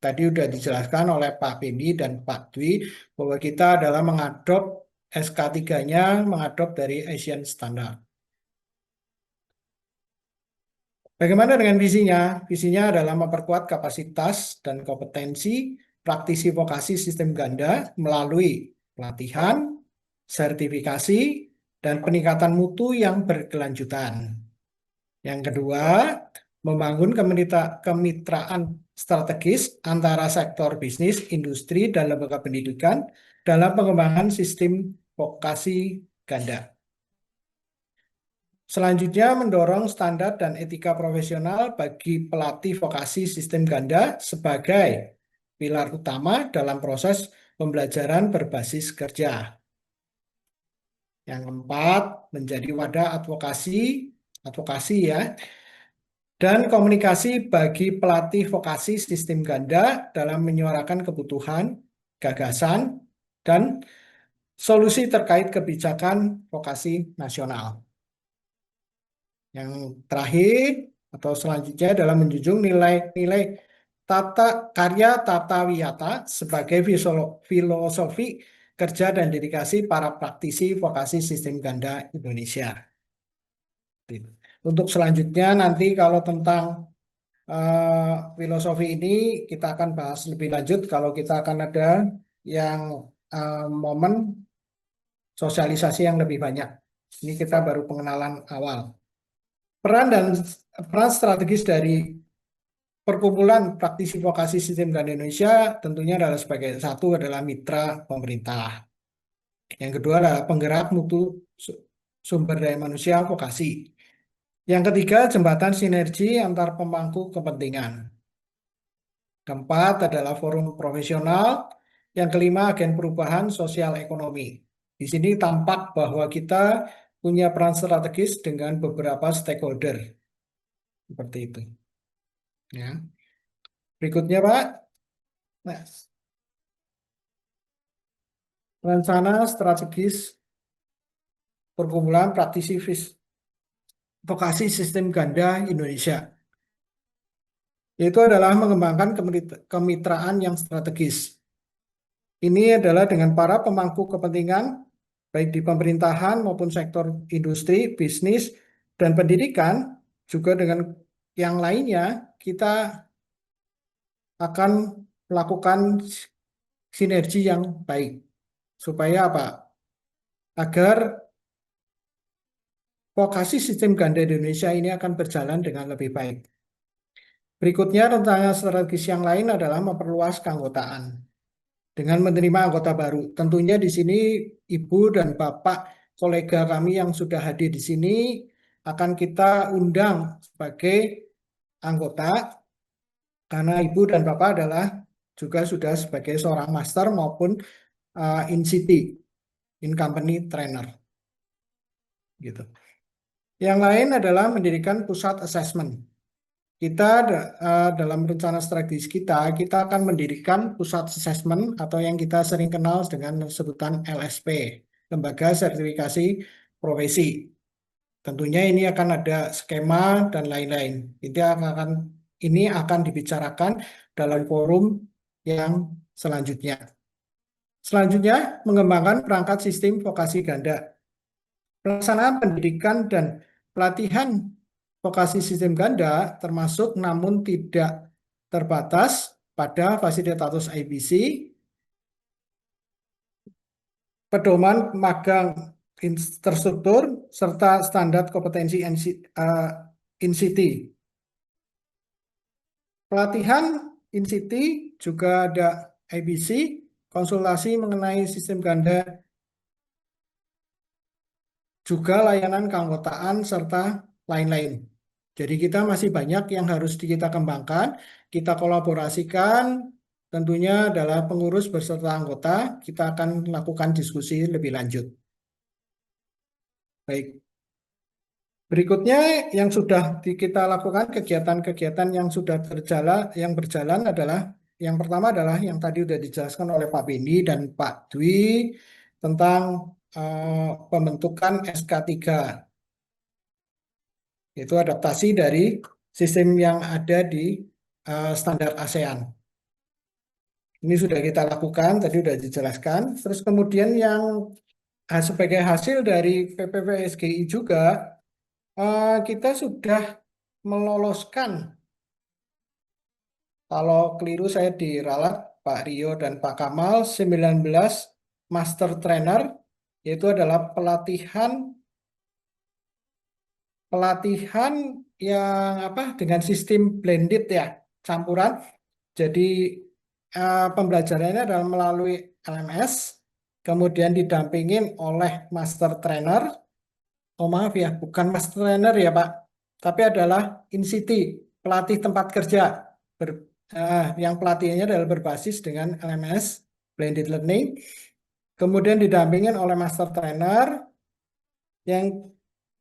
Tadi sudah dijelaskan oleh Pak Beni dan Pak Dwi bahwa kita adalah mengadop SK3-nya, mengadop dari Asian Standard. Bagaimana dengan visinya? Visinya adalah memperkuat kapasitas dan kompetensi praktisi vokasi sistem ganda melalui pelatihan, sertifikasi, dan peningkatan mutu yang berkelanjutan. Yang kedua, membangun kemitraan strategis antara sektor bisnis, industri, dan lembaga pendidikan dalam pengembangan sistem vokasi ganda. Selanjutnya, mendorong standar dan etika profesional bagi pelatih vokasi sistem ganda sebagai pilar utama dalam proses pembelajaran berbasis kerja. Yang keempat, menjadi wadah advokasi ya, dan komunikasi bagi pelatih vokasi sistem ganda dalam menyuarakan kebutuhan, gagasan, dan solusi terkait kebijakan vokasi nasional. Yang terakhir atau selanjutnya adalah menjunjung nilai-nilai karya tata wiyata sebagai filosofi kerja dan dedikasi para praktisi vokasi sistem ganda Indonesia. Untuk selanjutnya nanti kalau tentang filosofi ini kita akan bahas lebih lanjut kalau kita akan ada yang momen sosialisasi yang lebih banyak. Ini kita baru pengenalan awal. Peran strategis dari Perkumpulan Praktisi Vokasi Sistem Ganda Indonesia tentunya adalah sebagai satu adalah mitra pemerintah. Yang kedua adalah penggerak mutu sumber daya manusia vokasi. Yang ketiga, jembatan sinergi antar pemangku kepentingan. Keempat adalah forum profesional. Yang kelima, agen perubahan sosial ekonomi. Di sini tampak bahwa kita punya peran strategis dengan beberapa stakeholder. Seperti itu. Ya. Berikutnya, Pak. Nah, rencana strategis Perkumpulan Praktisi Vokasi Sistem Ganda Indonesia. Yaitu adalah mengembangkan kemitraan yang strategis. Ini adalah dengan para pemangku kepentingan, baik di pemerintahan maupun sektor industri, bisnis, dan pendidikan, juga dengan yang lainnya, kita akan melakukan sinergi yang baik. Supaya apa? Agar vokasi sistem ganda Indonesia ini akan berjalan dengan lebih baik. Berikutnya, rencana strategis yang lain adalah memperluas keanggotaan dengan menerima anggota baru. Tentunya di sini Ibu dan Bapak kolega kami yang sudah hadir di sini akan kita undang sebagai anggota karena Ibu dan Bapak adalah juga sudah sebagai seorang master maupun in-city, in-company trainer. Gitu. Yang lain adalah mendirikan pusat assessment. Kita dalam rencana strategis kita akan mendirikan pusat assessment atau yang kita sering kenal dengan sebutan LSP, Lembaga Sertifikasi Profesi. Tentunya ini akan ada skema dan lain-lain. Ini akan dibicarakan dalam forum yang selanjutnya. Selanjutnya, mengembangkan perangkat sistem vokasi ganda. Pelaksanaan pendidikan dan pelatihan vokasi sistem ganda termasuk namun tidak terbatas pada fasilitator IBC, pedoman magang terstruktur, serta standar kompetensi in-city. Pelatihan in-city juga ada IBC, konsultasi mengenai sistem ganda, juga layanan keanggotaan, serta lain-lain. Jadi kita masih banyak yang harus kita kembangkan, kita kolaborasikan, tentunya adalah pengurus beserta anggota, kita akan melakukan diskusi lebih lanjut. Baik. Berikutnya yang sudah kita lakukan, kegiatan-kegiatan yang sudah berjalan adalah, yang pertama adalah yang tadi sudah dijelaskan oleh Pak Bendi dan Pak Dwi tentang pembentukan SK3. Itu adaptasi dari sistem yang ada di standar ASEAN. Ini sudah kita lakukan, tadi sudah dijelaskan. Terus kemudian yang sebagai hasil dari PPVSGI juga, kita sudah meloloskan, kalau keliru saya diralat Pak Rio dan Pak Kamal, 19 Master Trainer, yaitu adalah pelatihan yang dengan sistem blended ya, campuran. Jadi pembelajarannya adalah melalui LMS, kemudian didampingin oleh master trainer. Oh maaf ya, bukan master trainer ya Pak, tapi adalah in-city, pelatih tempat kerja. Yang pelatihannya adalah berbasis dengan LMS, blended learning. Kemudian didampingin oleh master trainer yang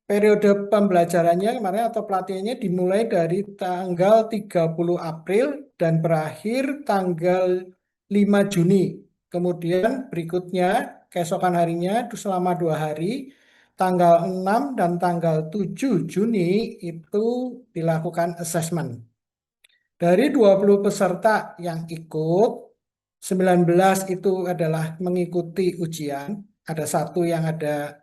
periode pembelajarannya kemarin atau pelatihannya dimulai dari tanggal 30 April dan berakhir tanggal 5 Juni. Kemudian berikutnya keesokan harinya selama 2 hari, tanggal 6 dan tanggal 7 Juni itu dilakukan assessment. Dari 20 peserta yang ikut, 19 itu adalah mengikuti ujian. Ada satu yang ada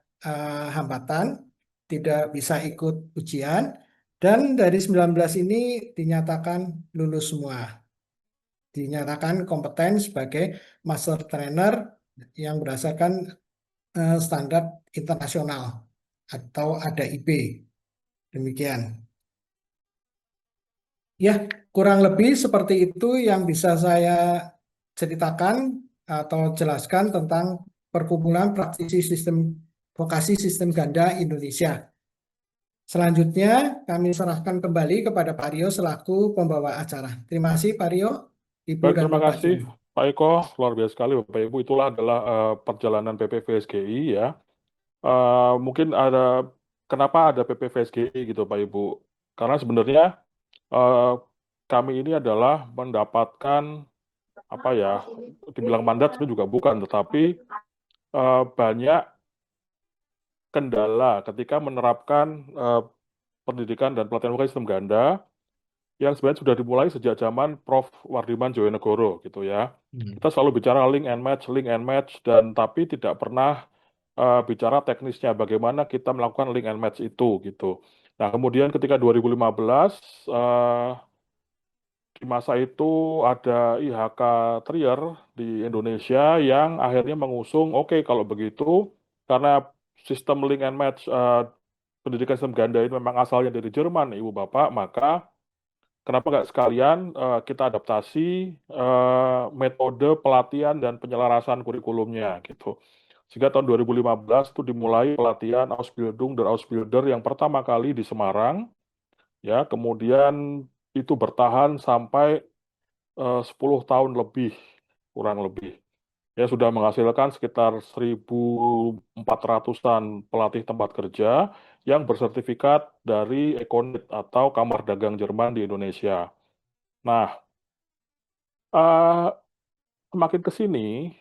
hambatan, tidak bisa ikut ujian, dan dari 19 ini dinyatakan lulus semua. Dinyatakan kompeten sebagai master trainer yang berdasarkan standar internasional atau ADAIB. Demikian. Ya, kurang lebih seperti itu yang bisa saya ceritakan atau jelaskan tentang Perkumpulan Praktisi Vokasi Sistem Ganda Indonesia. Selanjutnya kami serahkan kembali kepada Pak Rio selaku pembawa acara. Terima kasih Pak Rio, Ibu Baik, dan terima Bapak kasih Juni. Pak Eko, luar biasa sekali Bapak Ibu. Itulah adalah perjalanan PPVSGI ya. Mungkin kenapa ada PPVSGI gitu Pak Ibu? Karena sebenarnya kami ini adalah mendapatkan dibilang mandat sebenarnya juga bukan, tetapi banyak kendala ketika menerapkan pendidikan dan pelatihan vokasi sistem ganda yang sebenarnya sudah dimulai sejak zaman Prof. Wardiman Joyonegoro gitu ya. Kita selalu bicara link and match, dan tapi tidak pernah bicara teknisnya bagaimana kita melakukan link and match itu gitu. Nah, kemudian ketika 2015 di masa itu ada IHK Trier di Indonesia yang akhirnya mengusung, oke, kalau begitu karena sistem link and match pendidikan sistem ganda ini memang asalnya dari Jerman, Ibu Bapak, maka kenapa nggak sekalian kita adaptasi metode pelatihan dan penyelarasan kurikulumnya gitu. Sehingga tahun 2015 itu dimulai pelatihan Ausbildung der Ausbilder yang pertama kali di Semarang, ya, kemudian itu bertahan sampai 10 tahun lebih, kurang lebih. Ya, sudah menghasilkan sekitar 1.400-an pelatih tempat kerja yang bersertifikat dari Econit atau Kamar Dagang Jerman di Indonesia. Nah, semakin ke sini,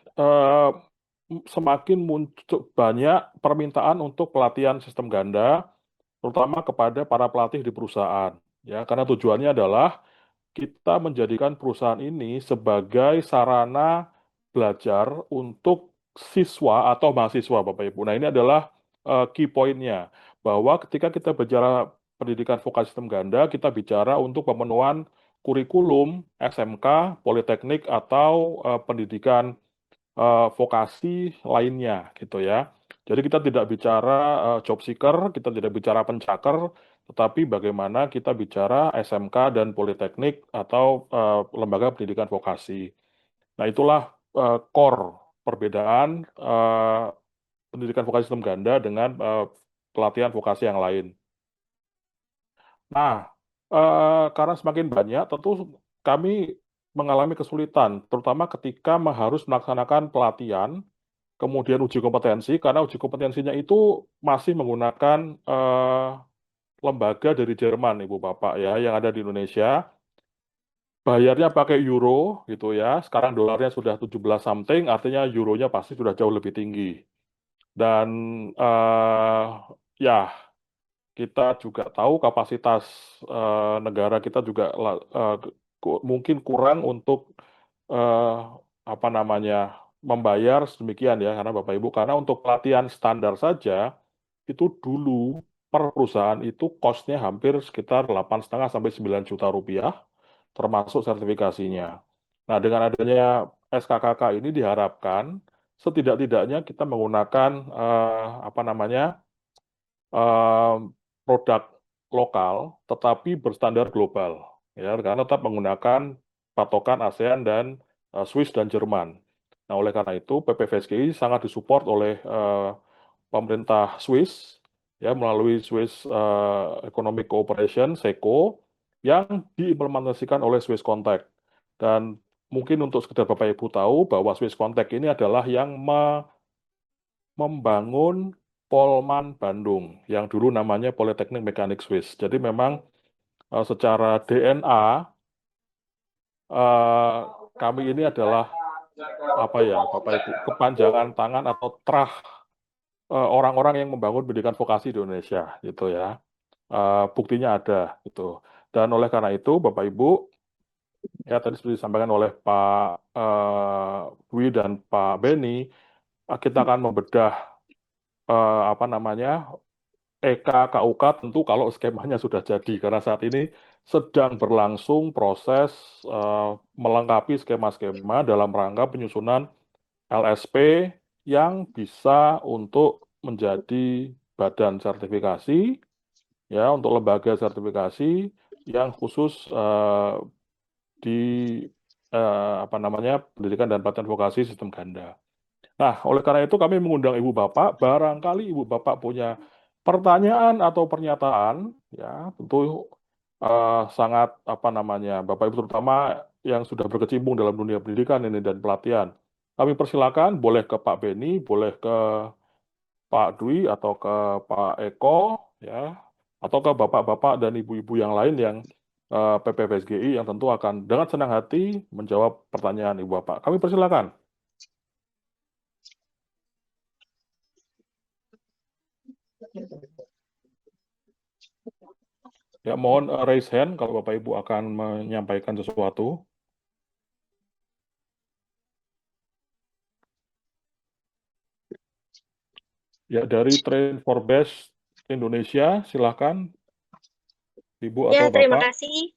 semakin muncul banyak permintaan untuk pelatihan sistem ganda, terutama kepada para pelatih di perusahaan. Ya, karena tujuannya adalah kita menjadikan perusahaan ini sebagai sarana belajar untuk siswa atau mahasiswa, Bapak Ibu. Nah, ini adalah key point-nya, bahwa ketika kita bicara pendidikan vokasi sistem ganda, kita bicara untuk pemenuhan kurikulum SMK, politeknik, atau pendidikan vokasi lainnya, gitu ya. Jadi kita tidak bicara job seeker, kita tidak bicara pencakar, tetapi bagaimana kita bicara SMK dan politeknik atau lembaga pendidikan vokasi. Nah, itulah core perbedaan pendidikan vokasi sistem ganda dengan pelatihan vokasi yang lain. Nah, karena semakin banyak, tentu kami mengalami kesulitan, terutama ketika harus melaksanakan pelatihan, kemudian uji kompetensi, karena uji kompetensinya itu masih menggunakan lembaga dari Jerman, Ibu Bapak ya, yang ada di Indonesia. Bayarnya pakai euro gitu ya. Sekarang dolarnya sudah 17 something, artinya euronya pasti sudah jauh lebih tinggi. Dan ya, kita juga tahu kapasitas negara kita juga mungkin kurang untuk apa namanya membayar sedemikian ya, karena Bapak Ibu, karena untuk pelatihan standar saja itu dulu per perusahaan itu cost-nya hampir sekitar 8,5 sampai 9 juta rupiah termasuk sertifikasinya. Nah, dengan adanya SKKK ini diharapkan setidak-tidaknya kita menggunakan apa namanya eh, produk lokal tetapi berstandar global, ya, karena tetap menggunakan patokan ASEAN dan Swiss dan Jerman. Nah, oleh karena itu PPVSGI sangat disupport oleh pemerintah Swiss, ya, melalui Swiss Economic Cooperation (SECO) yang diimplementasikan oleh Swiss Contact. Dan mungkin untuk sekedar Bapak Ibu tahu bahwa Swiss Contact ini adalah yang membangun Polman Bandung yang dulu namanya Politeknik Mekanik Swiss. Jadi memang secara DNA kami ini adalah apa ya, Bapak Ibu, kepanjangan tangan atau trah orang-orang yang membangun pendidikan vokasi di Indonesia, gitu ya. Buktinya ada, gitu. Dan oleh karena itu, Bapak Ibu, ya tadi seperti disampaikan oleh Pak Dwi dan Pak Beni, kita akan membedah apa namanya KUK tentu kalau skemanya sudah jadi, karena saat ini sedang berlangsung proses melengkapi skema-skema dalam rangka penyusunan LSP yang bisa untuk menjadi badan sertifikasi, ya, untuk lembaga sertifikasi yang khusus di apa namanya pendidikan dan pelatihan vokasi sistem ganda. Nah, oleh karena itu kami mengundang Ibu Bapak, barangkali Ibu Bapak punya pertanyaan atau pernyataan, ya, tentu sangat apa namanya, Bapak Ibu terutama yang sudah berkecimpung dalam dunia pendidikan ini dan pelatihan. Kami persilakan, boleh ke Pak Beni, boleh ke Pak Dwi atau ke Pak Eko, ya, atau ke bapak-bapak dan ibu-ibu yang lain yang PPVSGI yang tentu akan dengan senang hati menjawab pertanyaan Ibu Bapak. Kami persilakan. Ya, mohon raise hand kalau Bapak Ibu akan menyampaikan sesuatu. Ya, dari Train for Best Indonesia, silahkan Ibu Ya, atau terima Bapak. kasih.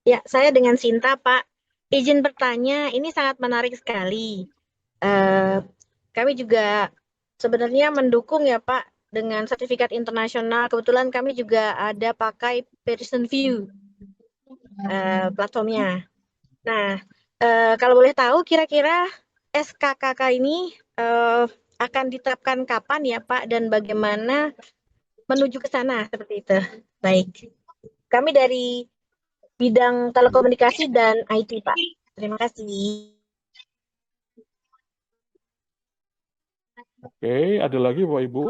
Ya, saya dengan Sinta, Pak. Izin bertanya, ini sangat menarik sekali. Kami juga sebenarnya mendukung ya, Pak, dengan sertifikat internasional. Kebetulan kami juga ada pakai Pearson View platformnya. Nah, kalau boleh tahu, kira-kira SKKK ini akan diterapkan kapan ya, Pak, dan bagaimana menuju ke sana seperti itu. Baik. Kami dari bidang telekomunikasi dan IT, Pak. Terima kasih. Oke, ada lagi Bapak Ibu?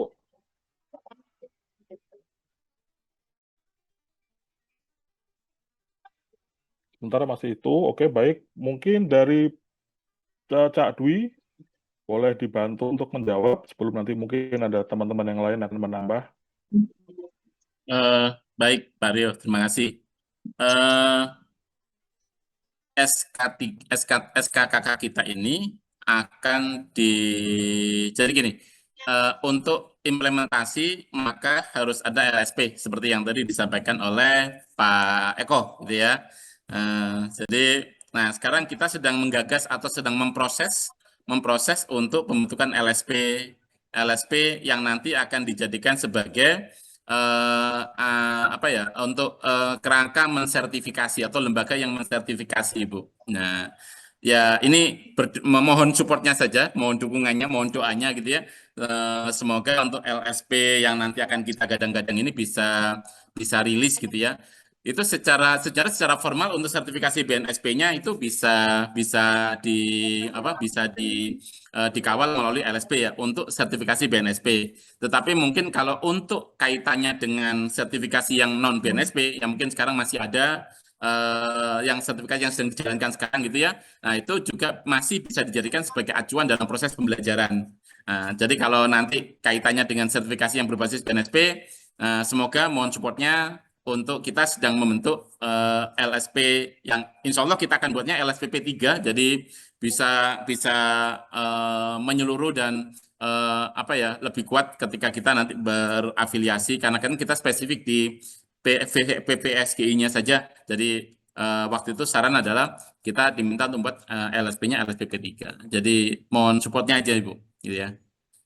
Sementara masih itu, oke baik. Mungkin dari Cak Dwi, boleh dibantu untuk menjawab sebelum nanti mungkin ada teman-teman yang lain akan menambah. Baik, Pak Rio, terima kasih. Eh, SKKK kita ini akan jadi gini, untuk implementasi maka harus ada LSP seperti yang tadi disampaikan oleh Pak Eko, gitu ya. Nah sekarang kita sedang menggagas atau sedang memproses untuk pembentukan LSP yang nanti akan dijadikan sebagai untuk kerangka mensertifikasi atau lembaga yang mensertifikasi, Bu. Nah, ya ini memohon supportnya saja, mohon dukungannya, mohon doanya gitu ya. Semoga untuk LSP yang nanti akan kita gadang-gadang ini bisa rilis gitu ya. Itu secara formal untuk sertifikasi BNSP-nya itu dikawal melalui LSP ya untuk sertifikasi BNSP. Tetapi mungkin kalau untuk kaitannya dengan sertifikasi yang non BNSP yang mungkin sekarang masih ada yang sertifikasi yang sedang dijalankan sekarang gitu ya. Nah, itu juga masih bisa dijadikan sebagai acuan dalam proses pembelajaran. Nah, jadi kalau nanti kaitannya dengan sertifikasi yang berbasis BNSP, semoga mohon supportnya untuk kita sedang membentuk LSP yang insya Allah kita akan buatnya LSP P3, jadi bisa menyeluruh dan lebih kuat ketika kita nanti berafiliasi karena kan kita spesifik di PPSGI-nya saja. Jadi waktu itu saran adalah kita diminta untuk buat LSP-nya LSP P3. Jadi mohon supportnya aja Ibu, gitu ya.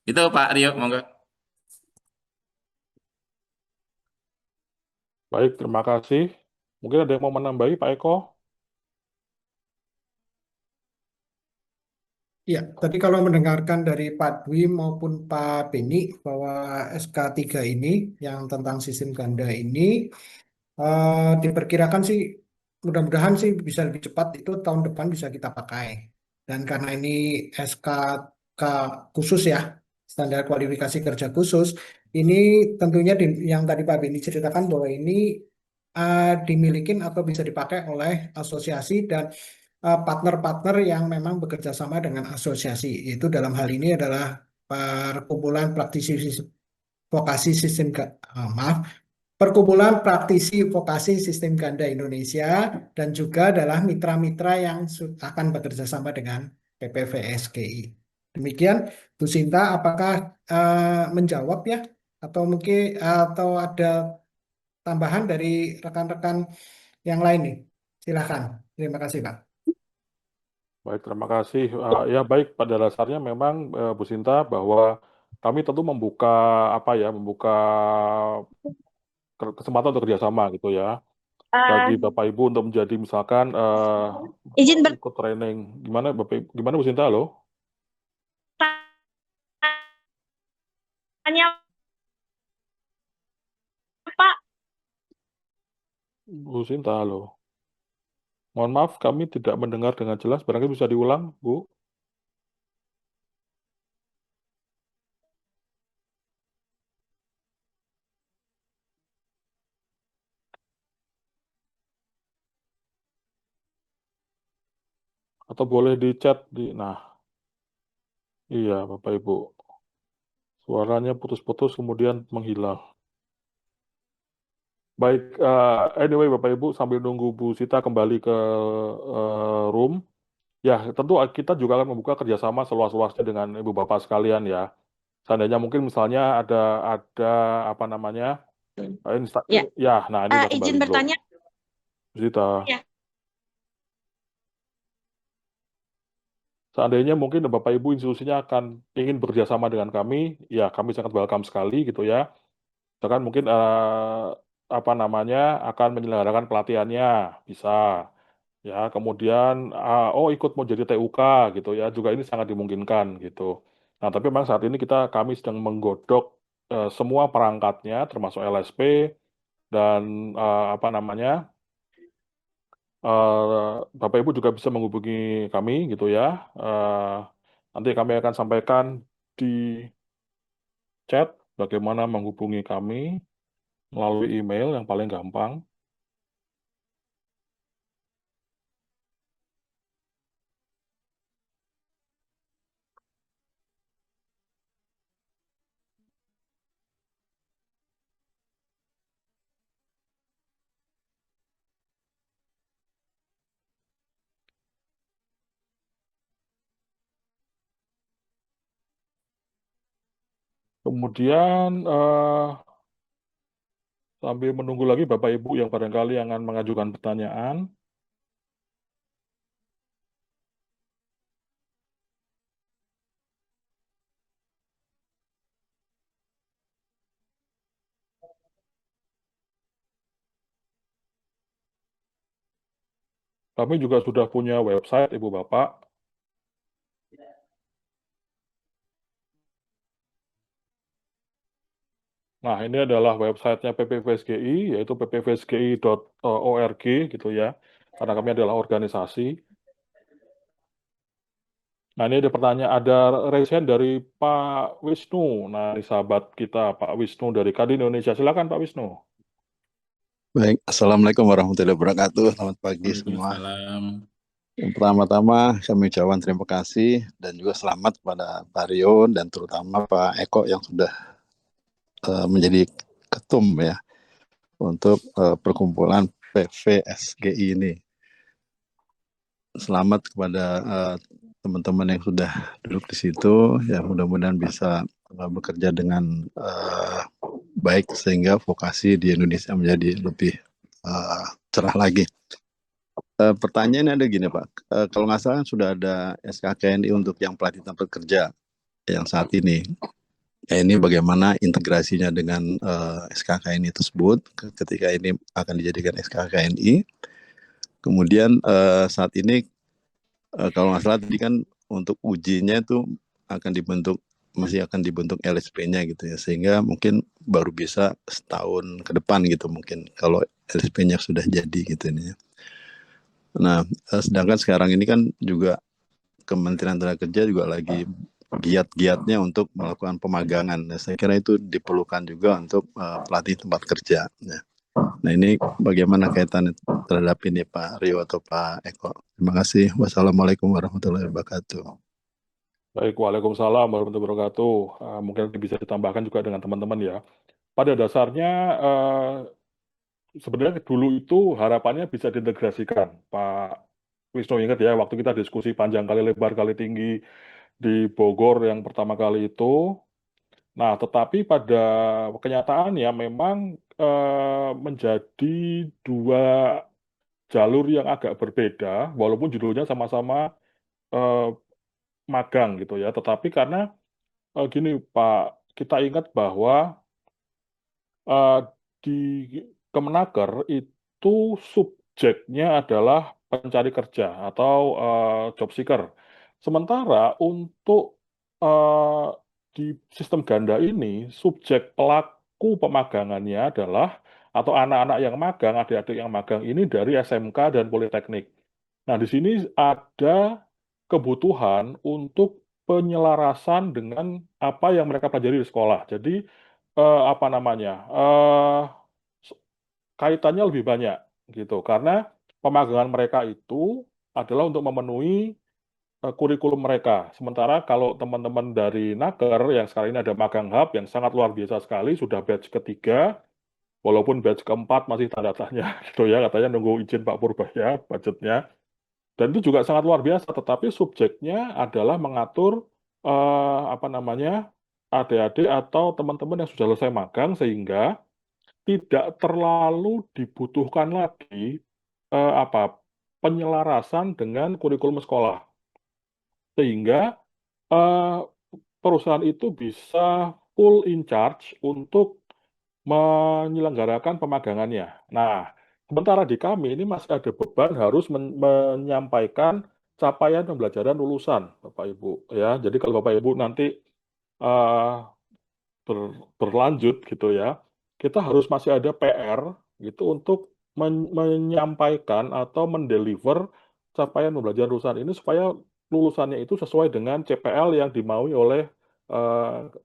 Itu Pak Rio, monggo. Baik, terima kasih. Mungkin ada yang mau menambahi Pak Eko? Ya, tadi kalau mendengarkan dari Pak Dwi maupun Pak Beni bahwa SK3 ini yang tentang sistem ganda ini diperkirakan sih mudah-mudahan sih bisa lebih cepat itu tahun depan bisa kita pakai. Dan karena ini SKK khusus ya, standar kualifikasi kerja khusus, ini tentunya yang tadi Pak Beni ceritakan bahwa ini dimiliki atau bisa dipakai oleh asosiasi dan partner-partner yang memang bekerja sama dengan asosiasi. Itu dalam hal ini adalah perkumpulan praktisi vokasi sistem maaf, perkumpulan praktisi vokasi sistem ganda Indonesia dan juga adalah mitra-mitra yang akan bekerja sama dengan PPVSGI. Demikian, Bu Sinta, apakah menjawab ya? Atau mungkin atau ada tambahan dari rekan-rekan yang lain nih? Silakan. Terima kasih, Pak. Baik, terima kasih. Ya baik, pada dasarnya memang Bu Sinta bahwa kami tentu membuka kesempatan untuk kerjasama gitu ya bagi Bapak Ibu untuk menjadi misalkan Izin ikut training. Gimana Bu Sinta loh? bertanya, Pak. Bu Sinta loh. Mohon maaf, kami tidak mendengar dengan jelas. Barangkali bisa diulang, Bu. Atau boleh di chat Nah, iya Bapak Ibu. Suaranya putus-putus kemudian menghilang. Baik, anyway Bapak Ibu sambil nunggu Bu Sita kembali ke room, ya tentu kita juga akan membuka kerjasama seluas-luasnya dengan Ibu Bapak sekalian ya. Seandainya mungkin misalnya ada apa namanya Ya, ya, nah ini udah kembali izin belum, bertanya. Bu Sita. Ya. Seandainya mungkin Bapak Ibu institusinya akan ingin bekerja sama dengan kami, ya kami sangat welcome sekali gitu ya. Bahkan mungkin apa namanya akan menyelenggarakan pelatihannya bisa ya. Kemudian ikut mau jadi TUK gitu ya, juga ini sangat dimungkinkan gitu. Nah tapi memang saat ini kami sedang menggodok semua perangkatnya termasuk LSP dan apa namanya Bapak Ibu juga bisa menghubungi kami gitu ya. Nanti kami akan sampaikan di chat bagaimana menghubungi kami melalui email yang paling gampang. Kemudian sambil menunggu lagi Bapak Ibu yang barangkali akan mengajukan pertanyaan. Kami juga sudah punya website Ibu Bapak. Nah, ini adalah websitenya PPVSGI, yaitu ppvsgi.org gitu ya, karena kami adalah organisasi. Nah, ini ada pertanyaan, ada resen dari Pak Wisnu. Nah, ini sahabat kita, Pak Wisnu dari Kadin Indonesia. Silakan Pak Wisnu. Baik, Assalamualaikum warahmatullahi wabarakatuh. Selamat pagi semua. Waalaikumsalam. Yang pertama-tama kami ucapkan terima kasih dan juga selamat kepada Pak Rio dan terutama Pak Eko yang sudah menjadi ketum ya untuk perkumpulan PVSGI ini. Selamat kepada teman-teman yang sudah duduk di situ, ya mudah-mudahan bisa bekerja dengan baik sehingga vokasi di Indonesia menjadi lebih cerah lagi. Pertanyaannya ada gini Pak, kalau nggak salah sudah ada SKKNI untuk yang pelatih tempat kerja yang saat ini. Ya, ini bagaimana integrasinya dengan SKKNI tersebut ketika ini akan dijadikan SKKNI. Kemudian saat ini kalau nggak salah tadi kan untuk ujinya itu masih akan dibentuk LSP-nya gitu ya, sehingga mungkin baru bisa setahun ke depan gitu mungkin kalau LSP-nya sudah jadi gitu ini. Nah, sedangkan sekarang ini kan juga Kementerian Tenaga Kerja juga lagi giat-giatnya untuk melakukan pemagangan. Nah, saya kira itu diperlukan juga untuk pelatih tempat kerja. Nah, ini bagaimana kaitannya terhadap ini Pak Rio atau Pak Eko? Terima kasih. Wassalamualaikum warahmatullahi wabarakatuh. Baik, waalaikumsalam warahmatullahi wabarakatuh. Mungkin bisa ditambahkan juga dengan teman-teman ya. Pada dasarnya sebenarnya dulu itu harapannya bisa diintegrasikan, Pak Wisnu ingat ya, waktu kita diskusi panjang kali lebar kali tinggi di Bogor yang pertama kali itu. Nah, tetapi pada kenyataannya memang menjadi dua jalur yang agak berbeda, walaupun judulnya sama-sama magang gitu ya. Tetapi karena gini Pak, kita ingat bahwa di Kemenaker itu subjeknya adalah pencari kerja atau job seeker. Sementara untuk eh, di sistem ganda ini, subjek pelaku pemagangannya adalah atau anak-anak yang magang, adik-adik yang magang ini dari SMK dan Politeknik. Nah, di sini ada kebutuhan untuk penyelarasan dengan apa yang mereka pelajari di sekolah. Jadi apa namanya kaitannya lebih banyak gitu karena pemagangan mereka itu adalah untuk memenuhi kurikulum mereka. Sementara kalau teman-teman dari Naker yang sekarang ini ada Magang Hub yang sangat luar biasa sekali, sudah batch ketiga, walaupun batch keempat masih tanda tanya gitu ya, katanya nunggu izin Pak Purbaya budgetnya. Dan itu juga sangat luar biasa, tetapi subjeknya adalah mengatur apa namanya adik-adik atau teman-teman yang sudah selesai magang sehingga tidak terlalu dibutuhkan lagi penyelarasan dengan kurikulum sekolah. Sehingga eh, perusahaan itu bisa full in charge untuk menyelenggarakan pemagangannya. Nah, sementara di kami ini masih ada beban harus menyampaikan capaian pembelajaran lulusan, Bapak Ibu. Ya, jadi kalau Bapak Ibu nanti eh, berlanjut gitu ya, kita harus masih ada PR gitu untuk menyampaikan atau mendeliver capaian pembelajaran lulusan ini supaya lulusannya itu sesuai dengan CPL yang dimaui oleh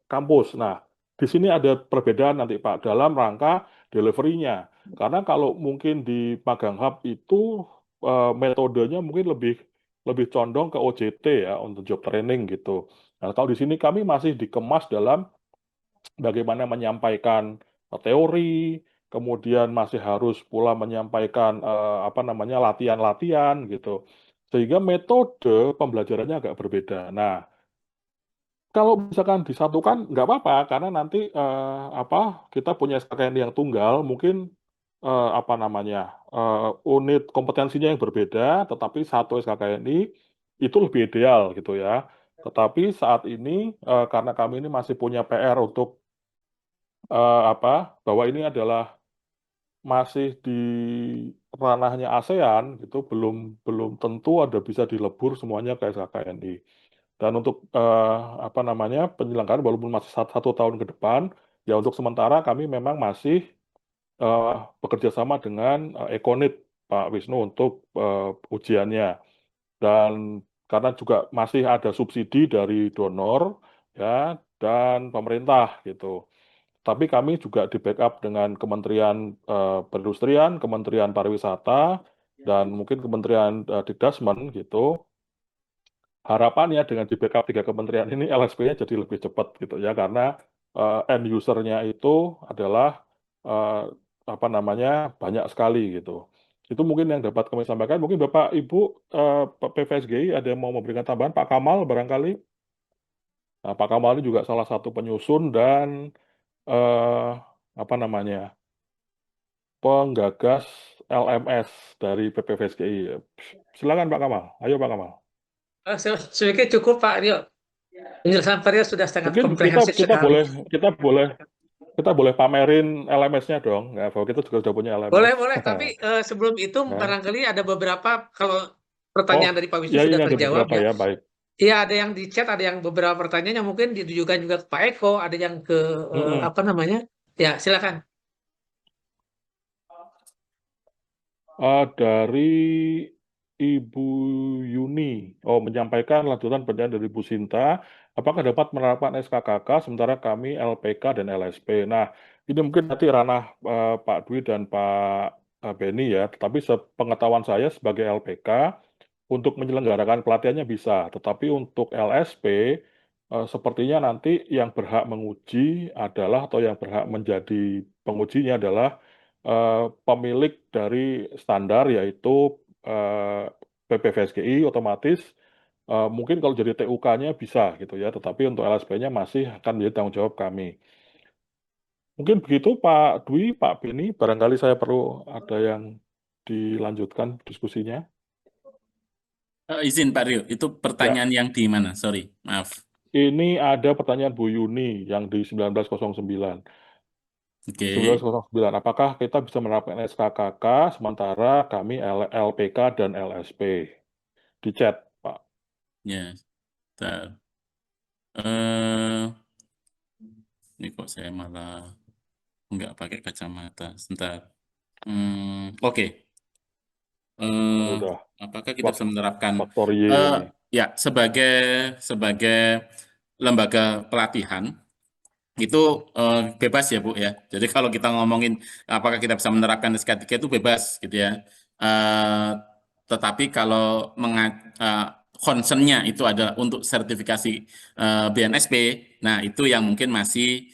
kampus. Nah, di sini ada perbedaan nanti Pak dalam rangka delivery-nya. Karena kalau mungkin di Magang Hub itu metodenya mungkin lebih lebih condong ke OJT ya untuk job training gitu. Nah, kalau di sini kami masih dikemas dalam bagaimana menyampaikan teori, kemudian masih harus pula menyampaikan apa namanya latihan-latihan gitu. Sehingga metode pembelajarannya agak berbeda. Nah, kalau misalkan disatukan nggak apa-apa karena nanti kita punya SKKN yang tunggal, mungkin apa namanya unit kompetensinya yang berbeda, tetapi satu SKKNI itu lebih ideal gitu ya. Tetapi saat ini karena kami ini masih punya PR untuk bahwa ini adalah masih di ranahnya ASEAN gitu belum belum tentu ada bisa dilebur semuanya ke SKKNI dan untuk apa namanya penyelenggaraan walaupun masih satu tahun ke depan ya untuk sementara kami memang masih eh, bekerja sama dengan Ekonit Pak Wisnu untuk ujiannya dan karena juga masih ada subsidi dari donor ya dan pemerintah gitu. Tapi kami juga di backup dengan Kementerian Perindustrian, Kementerian Pariwisata, dan mungkin Kementerian Dikdasmen gitu. Harapannya dengan di backup tiga kementerian ini LSP-nya jadi lebih cepat gitu ya, karena end user-nya itu adalah eh, apa namanya banyak sekali gitu. Itu mungkin yang dapat kami sampaikan. Mungkin Bapak Ibu PVSGI ada yang mau memberikan tambahan, Pak Kamal barangkali. Nah, Pak Kamal ini juga salah satu penyusun dan eh, apa namanya penggagas LMS dari PPVSGI. Silakan Pak Kamal. Ayo Pak Kamal. Saya pikir cukup Pak Rio. Penjelasan Pak Rio sudah sangat Mungkin komprehensif kita sekali. boleh pamerin LMS-nya dong. Ya, bahwa kita juga sudah punya LMS. Boleh. Tapi sebelum itu Ya. barangkali ada beberapa kalau pertanyaan dari Pak Wisnu Ya, sudah ini ada terjawab beberapa ya, baik. Iya, ada yang di chat, ada yang beberapa pertanyaan yang mungkin ditujukan juga ke Pak Eko, ada yang ke apa namanya? Ya, silakan. Dari Ibu Yuni, menyampaikan lanjutan pertanyaan dari Bu Sinta, apakah dapat menerapkan SKKK sementara kami LPK dan LSP? Nah, ini mungkin nanti ranah Pak Dwi dan Pak Beni ya, tetapi sepengetahuan saya sebagai LPK, untuk menyelenggarakan pelatihannya bisa, tetapi untuk LSP, sepertinya nanti yang berhak menguji adalah, atau yang berhak menjadi pengujinya adalah pemilik dari standar yaitu PPVSGI otomatis mungkin kalau jadi TUK-nya bisa gitu ya, tetapi untuk LSP-nya masih akan menjadi tanggung jawab kami. Mungkin begitu Pak Dwi, Pak Beni, barangkali saya perlu ada yang dilanjutkan diskusinya. Izin Pak Rio, itu pertanyaan yang di mana? Sorry, maaf. Ini ada pertanyaan Bu Yuni yang di 1909. Oke. 1909, apakah kita bisa menerapkan SKKK sementara kami LPK dan LSP? Di chat, Pak. Ya, bentar. Ini kok saya malah nggak pakai kacamata. Sebentar. Oke. Udah. Apakah kita bisa menerapkan Faktor Y ini. ya sebagai lembaga pelatihan itu bebas ya Bu ya. Jadi kalau kita ngomongin apakah kita bisa menerapkan SK3 itu bebas gitu ya. Tetapi kalau concern-nya itu adalah untuk sertifikasi BNSP, nah itu yang mungkin masih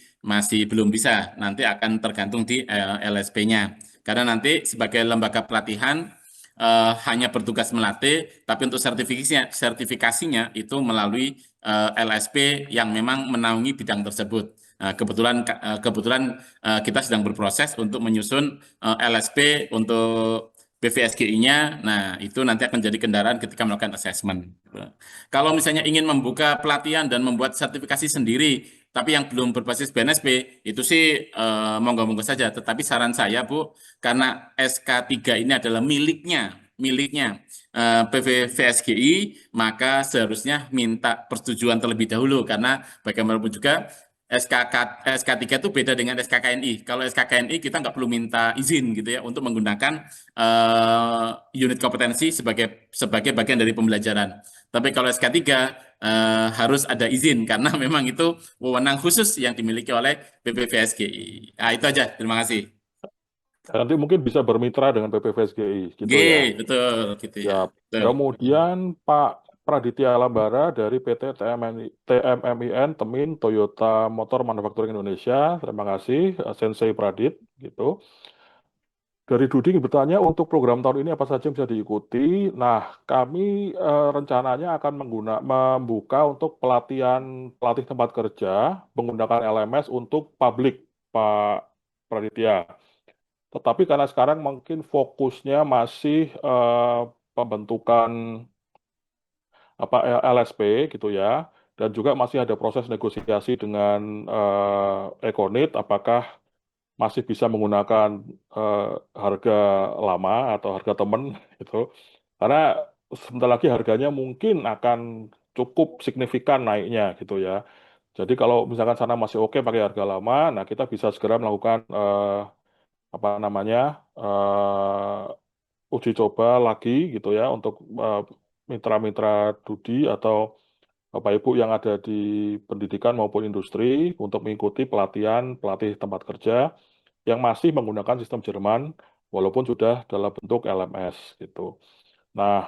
belum bisa, nanti akan tergantung di LSP-nya. Karena nanti sebagai lembaga pelatihan hanya bertugas melatih, tapi untuk sertifikasinya itu melalui LSP yang memang menaungi bidang tersebut. Kebetulan kita sedang berproses untuk menyusun LSP untuk BVSGI-nya. Nah, itu nanti akan jadi kendaraan ketika melakukan assessment. Kalau misalnya ingin membuka pelatihan dan membuat sertifikasi sendiri, tapi yang belum berbasis BNSP, itu sih monggo-monggo saja. Tetapi saran saya, Bu, karena SK3 ini adalah miliknya PVVSGI, maka seharusnya minta persetujuan terlebih dahulu, karena bagaimanapun juga SK3 itu beda dengan SKKNI. Kalau SKKNI kita nggak perlu minta izin gitu ya untuk menggunakan unit kompetensi sebagai bagian dari pembelajaran. Tapi kalau SK3 harus ada izin karena memang itu wewenang khusus yang dimiliki oleh BPVSGI. Nah, itu aja. Terima kasih. Nanti mungkin bisa bermitra dengan PPVSGI gitu G, ya. betul gitu ya. Ya, Betul. kemudian Pak Praditya Lambara dari PT TMMIN Temin Toyota Motor Manufacturing Indonesia. Terima kasih, Sensei Pradit gitu. Dari Dudi bertanya untuk program tahun ini apa saja yang bisa diikuti. Nah, kami rencananya akan membuka untuk pelatih tempat kerja menggunakan LMS untuk publik, Pak Praditya. Tetapi karena sekarang mungkin fokusnya masih pembentukan LSP gitu ya, dan juga masih ada proses negosiasi dengan Econit, apakah masih bisa menggunakan harga lama atau harga temen gitu. Karena sebentar lagi harganya mungkin akan cukup signifikan naiknya gitu ya. Jadi kalau misalkan sana masih oke pakai harga lama, nah kita bisa segera melakukan apa namanya uji coba lagi gitu ya untuk mitra-mitra Dudi atau Bapak Ibu yang ada di pendidikan maupun industri untuk mengikuti pelatihan pelatih tempat kerja yang masih menggunakan sistem Jerman walaupun sudah dalam bentuk LMS gitu. Nah,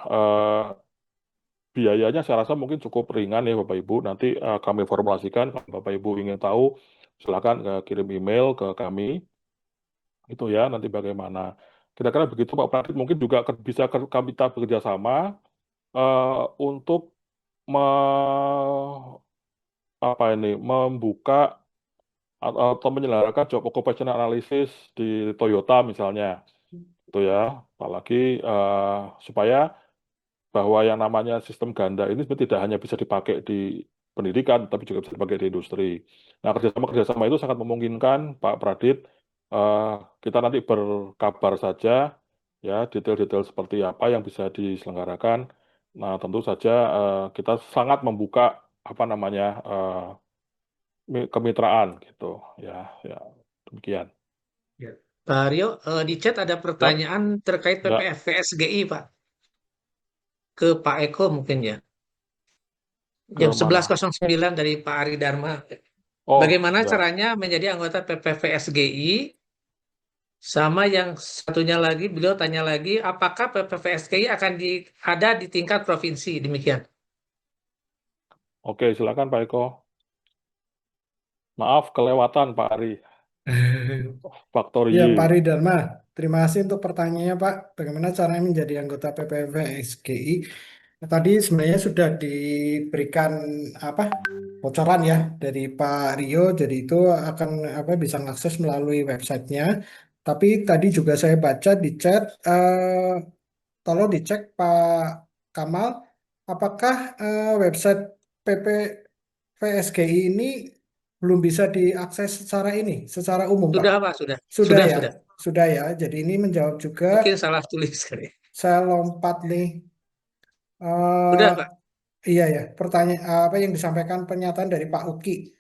biayanya saya rasa mungkin cukup ringan ya Bapak Ibu. Nanti kami formulasikan kalau Bapak Ibu ingin tahu silakan kirim email ke kami. Itu ya nanti bagaimana. Kira-kira begitu Pak Pradit. Mungkin juga bisa kita bekerja sama untuk membuka atau menyelenggarakan job occupation analysis di Toyota misalnya, itu ya, apalagi supaya bahwa yang namanya sistem ganda ini sebenarnya tidak hanya bisa dipakai di pendidikan, tapi juga bisa dipakai di industri. Nah, kerjasama itu sangat memungkinkan, Pak Pradit. Eh, kita nanti berkabar saja, ya, detail-detail seperti apa yang bisa diselenggarakan. Nah, tentu saja kita sangat membuka apa namanya kemitraan gitu, ya, ya, demikian. Ya. Pak Rio, di chat ada Ya, pertanyaan terkait ya, PPFVSGI, Pak. Ke Pak Eko mungkin ya. ke Jam mana? 11.09 dari Pak Ari Dharma. Oh, Bagaimana ya. caranya menjadi anggota PPVSGI? Sama yang satunya lagi, beliau tanya lagi, apakah PPVSGI akan ada di tingkat provinsi? Demikian. Oke, silakan Pak Eko. Maaf, kelewatan Pak Ari. Faktor Ya, Y. Pak Ridharma, terima kasih untuk pertanyaannya, Pak. Bagaimana caranya menjadi anggota PPVSGI? Nah, tadi sebenarnya sudah diberikan apa bocoran ya dari Pak Rio, jadi itu akan bisa mengakses melalui websitenya. Tapi tadi juga saya baca di chat, tolong dicek Pak Kamal, apakah website PPVSGI ini belum bisa diakses secara umum, Pak? Sudah, Pak, sudah. Sudah Sudah, ya, sudah. sudah ya. Jadi ini menjawab juga. Mungkin salah tulis kali. Saya lompat nih. Sudah, Eh, Pak. iya ya, pertanyaan apa yang disampaikan pernyataan dari Pak Uki.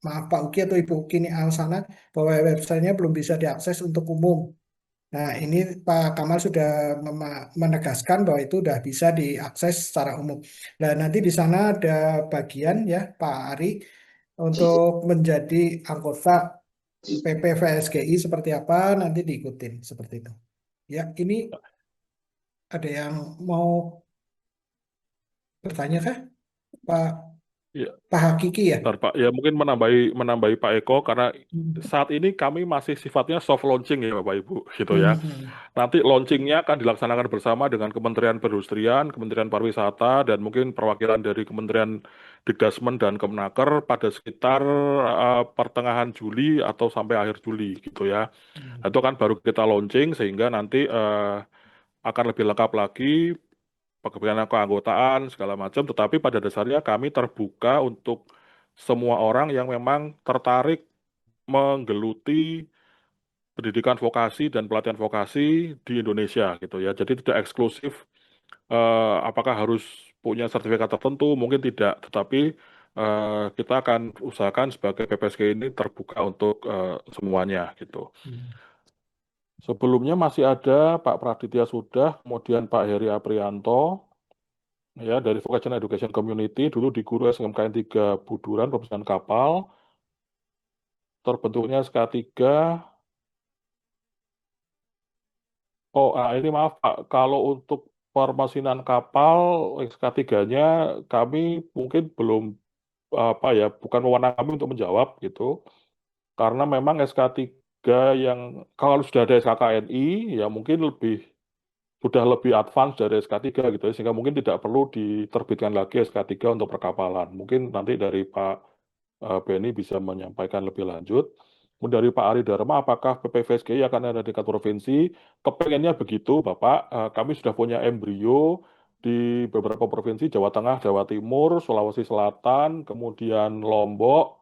Maaf Pak Uki atau Ibu Uki ini Alsana bahwa websitenya belum bisa diakses untuk umum. Nah, ini Pak Kamal sudah menegaskan bahwa itu sudah bisa diakses secara umum. Nah, nanti di sana ada bagian ya Pak Ari untuk menjadi anggota PPVSGI seperti apa nanti diikutin seperti itu. Ya, ini ada yang mau bertanya kah? Pak Ya, Pak Hakiki ya? bentar, Pak. Ya mungkin menambahi Pak Eko karena Hmm. saat ini kami masih sifatnya soft launching ya Bapak Ibu gitu ya. Hmm. Nanti launchingnya akan dilaksanakan bersama dengan Kementerian Perindustrian, Kementerian Pariwisata, dan mungkin perwakilan dari Kementerian Dikdasmen dan Kemenaker pada sekitar pertengahan Juli atau sampai akhir Juli gitu ya. Itu kan baru kita launching sehingga nanti akan lebih lengkap lagi bagaimana keanggotaan segala macam. Tetapi pada dasarnya kami terbuka untuk semua orang yang memang tertarik menggeluti pendidikan vokasi dan pelatihan vokasi di Indonesia gitu ya. Jadi tidak eksklusif apakah harus punya sertifikat tertentu, mungkin tidak. Tetapi kita akan usahakan sebagai PPSG ini terbuka untuk semuanya gitu. Sebelumnya masih ada Pak Praditya Sudah, kemudian Pak Heri Aprianto, ya dari Vocational Education Community, dulu di guru SMKN 3 Buduran, pemesinan kapal, terbentuknya SK3. Oh, ini maaf Pak, kalau untuk permesinan kapal SK3-nya kami mungkin belum bukan wewenang kami untuk menjawab gitu. Karena memang SK3 yang kalau sudah ada SKKNI ya mungkin sudah lebih advance dari SK3 gitu ya, sehingga mungkin tidak perlu diterbitkan lagi SK3 untuk perkapalan. Mungkin nanti dari Pak Benny bisa menyampaikan lebih lanjut. Kemudian dari Pak Ari Dharma, apakah PPVSGI akan ada di tingkat provinsi? Kepengennya begitu, Bapak. Kami sudah punya embrio di beberapa provinsi, Jawa Tengah, Jawa Timur, Sulawesi Selatan, kemudian Lombok,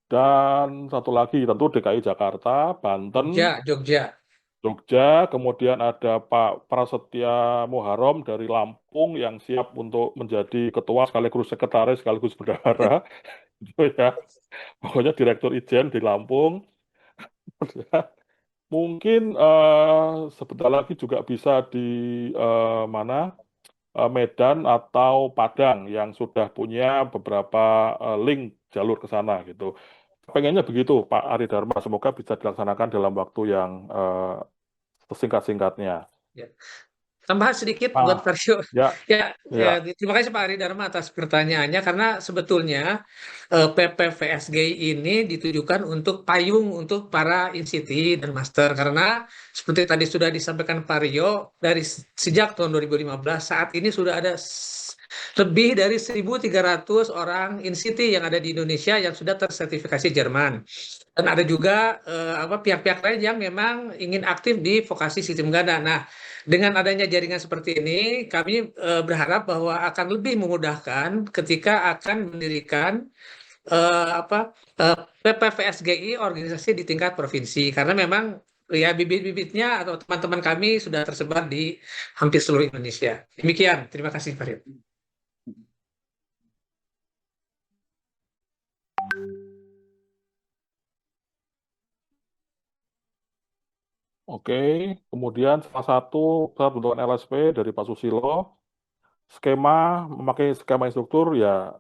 dan satu lagi tentu DKI Jakarta, Banten, Jogja. Jogja, kemudian ada Pak Prasetya Muharom dari Lampung yang siap untuk menjadi ketua sekaligus sekretaris sekaligus bendahara. Gitu ya. Pokoknya Direktur Ijen di Lampung. Mungkin sebentar lagi juga bisa di mana Medan atau Padang yang sudah punya beberapa link jalur ke sana gitu. Pengennya begitu Pak Ari Dharma. Semoga bisa dilaksanakan dalam waktu yang sesingkat-singkatnya. Ya. Tambahan sedikit buat Ah, Varsio. ya, Ya, ya. terima kasih Pak Ari Dharma atas pertanyaannya karena sebetulnya PPVSGI ini ditujukan untuk payung untuk para ICT dan master karena seperti tadi sudah disampaikan Pak Rio dari sejak tahun 2015 saat ini sudah ada lebih dari 1.300 orang ICT yang ada di Indonesia yang sudah tersertifikasi Jerman. Dan ada juga pihak-pihak lain yang memang ingin aktif di vokasi sistem ganda. Nah, dengan adanya jaringan seperti ini, kami berharap bahwa akan lebih memudahkan ketika akan mendirikan PPVSGI organisasi di tingkat provinsi. Karena memang ya bibit-bibitnya atau teman-teman kami sudah tersebar di hampir seluruh Indonesia. Demikian, terima kasih Farid. Oke, kemudian salah satu bentukan LSP dari Pak Susilo, skema memakai skema instruktur ya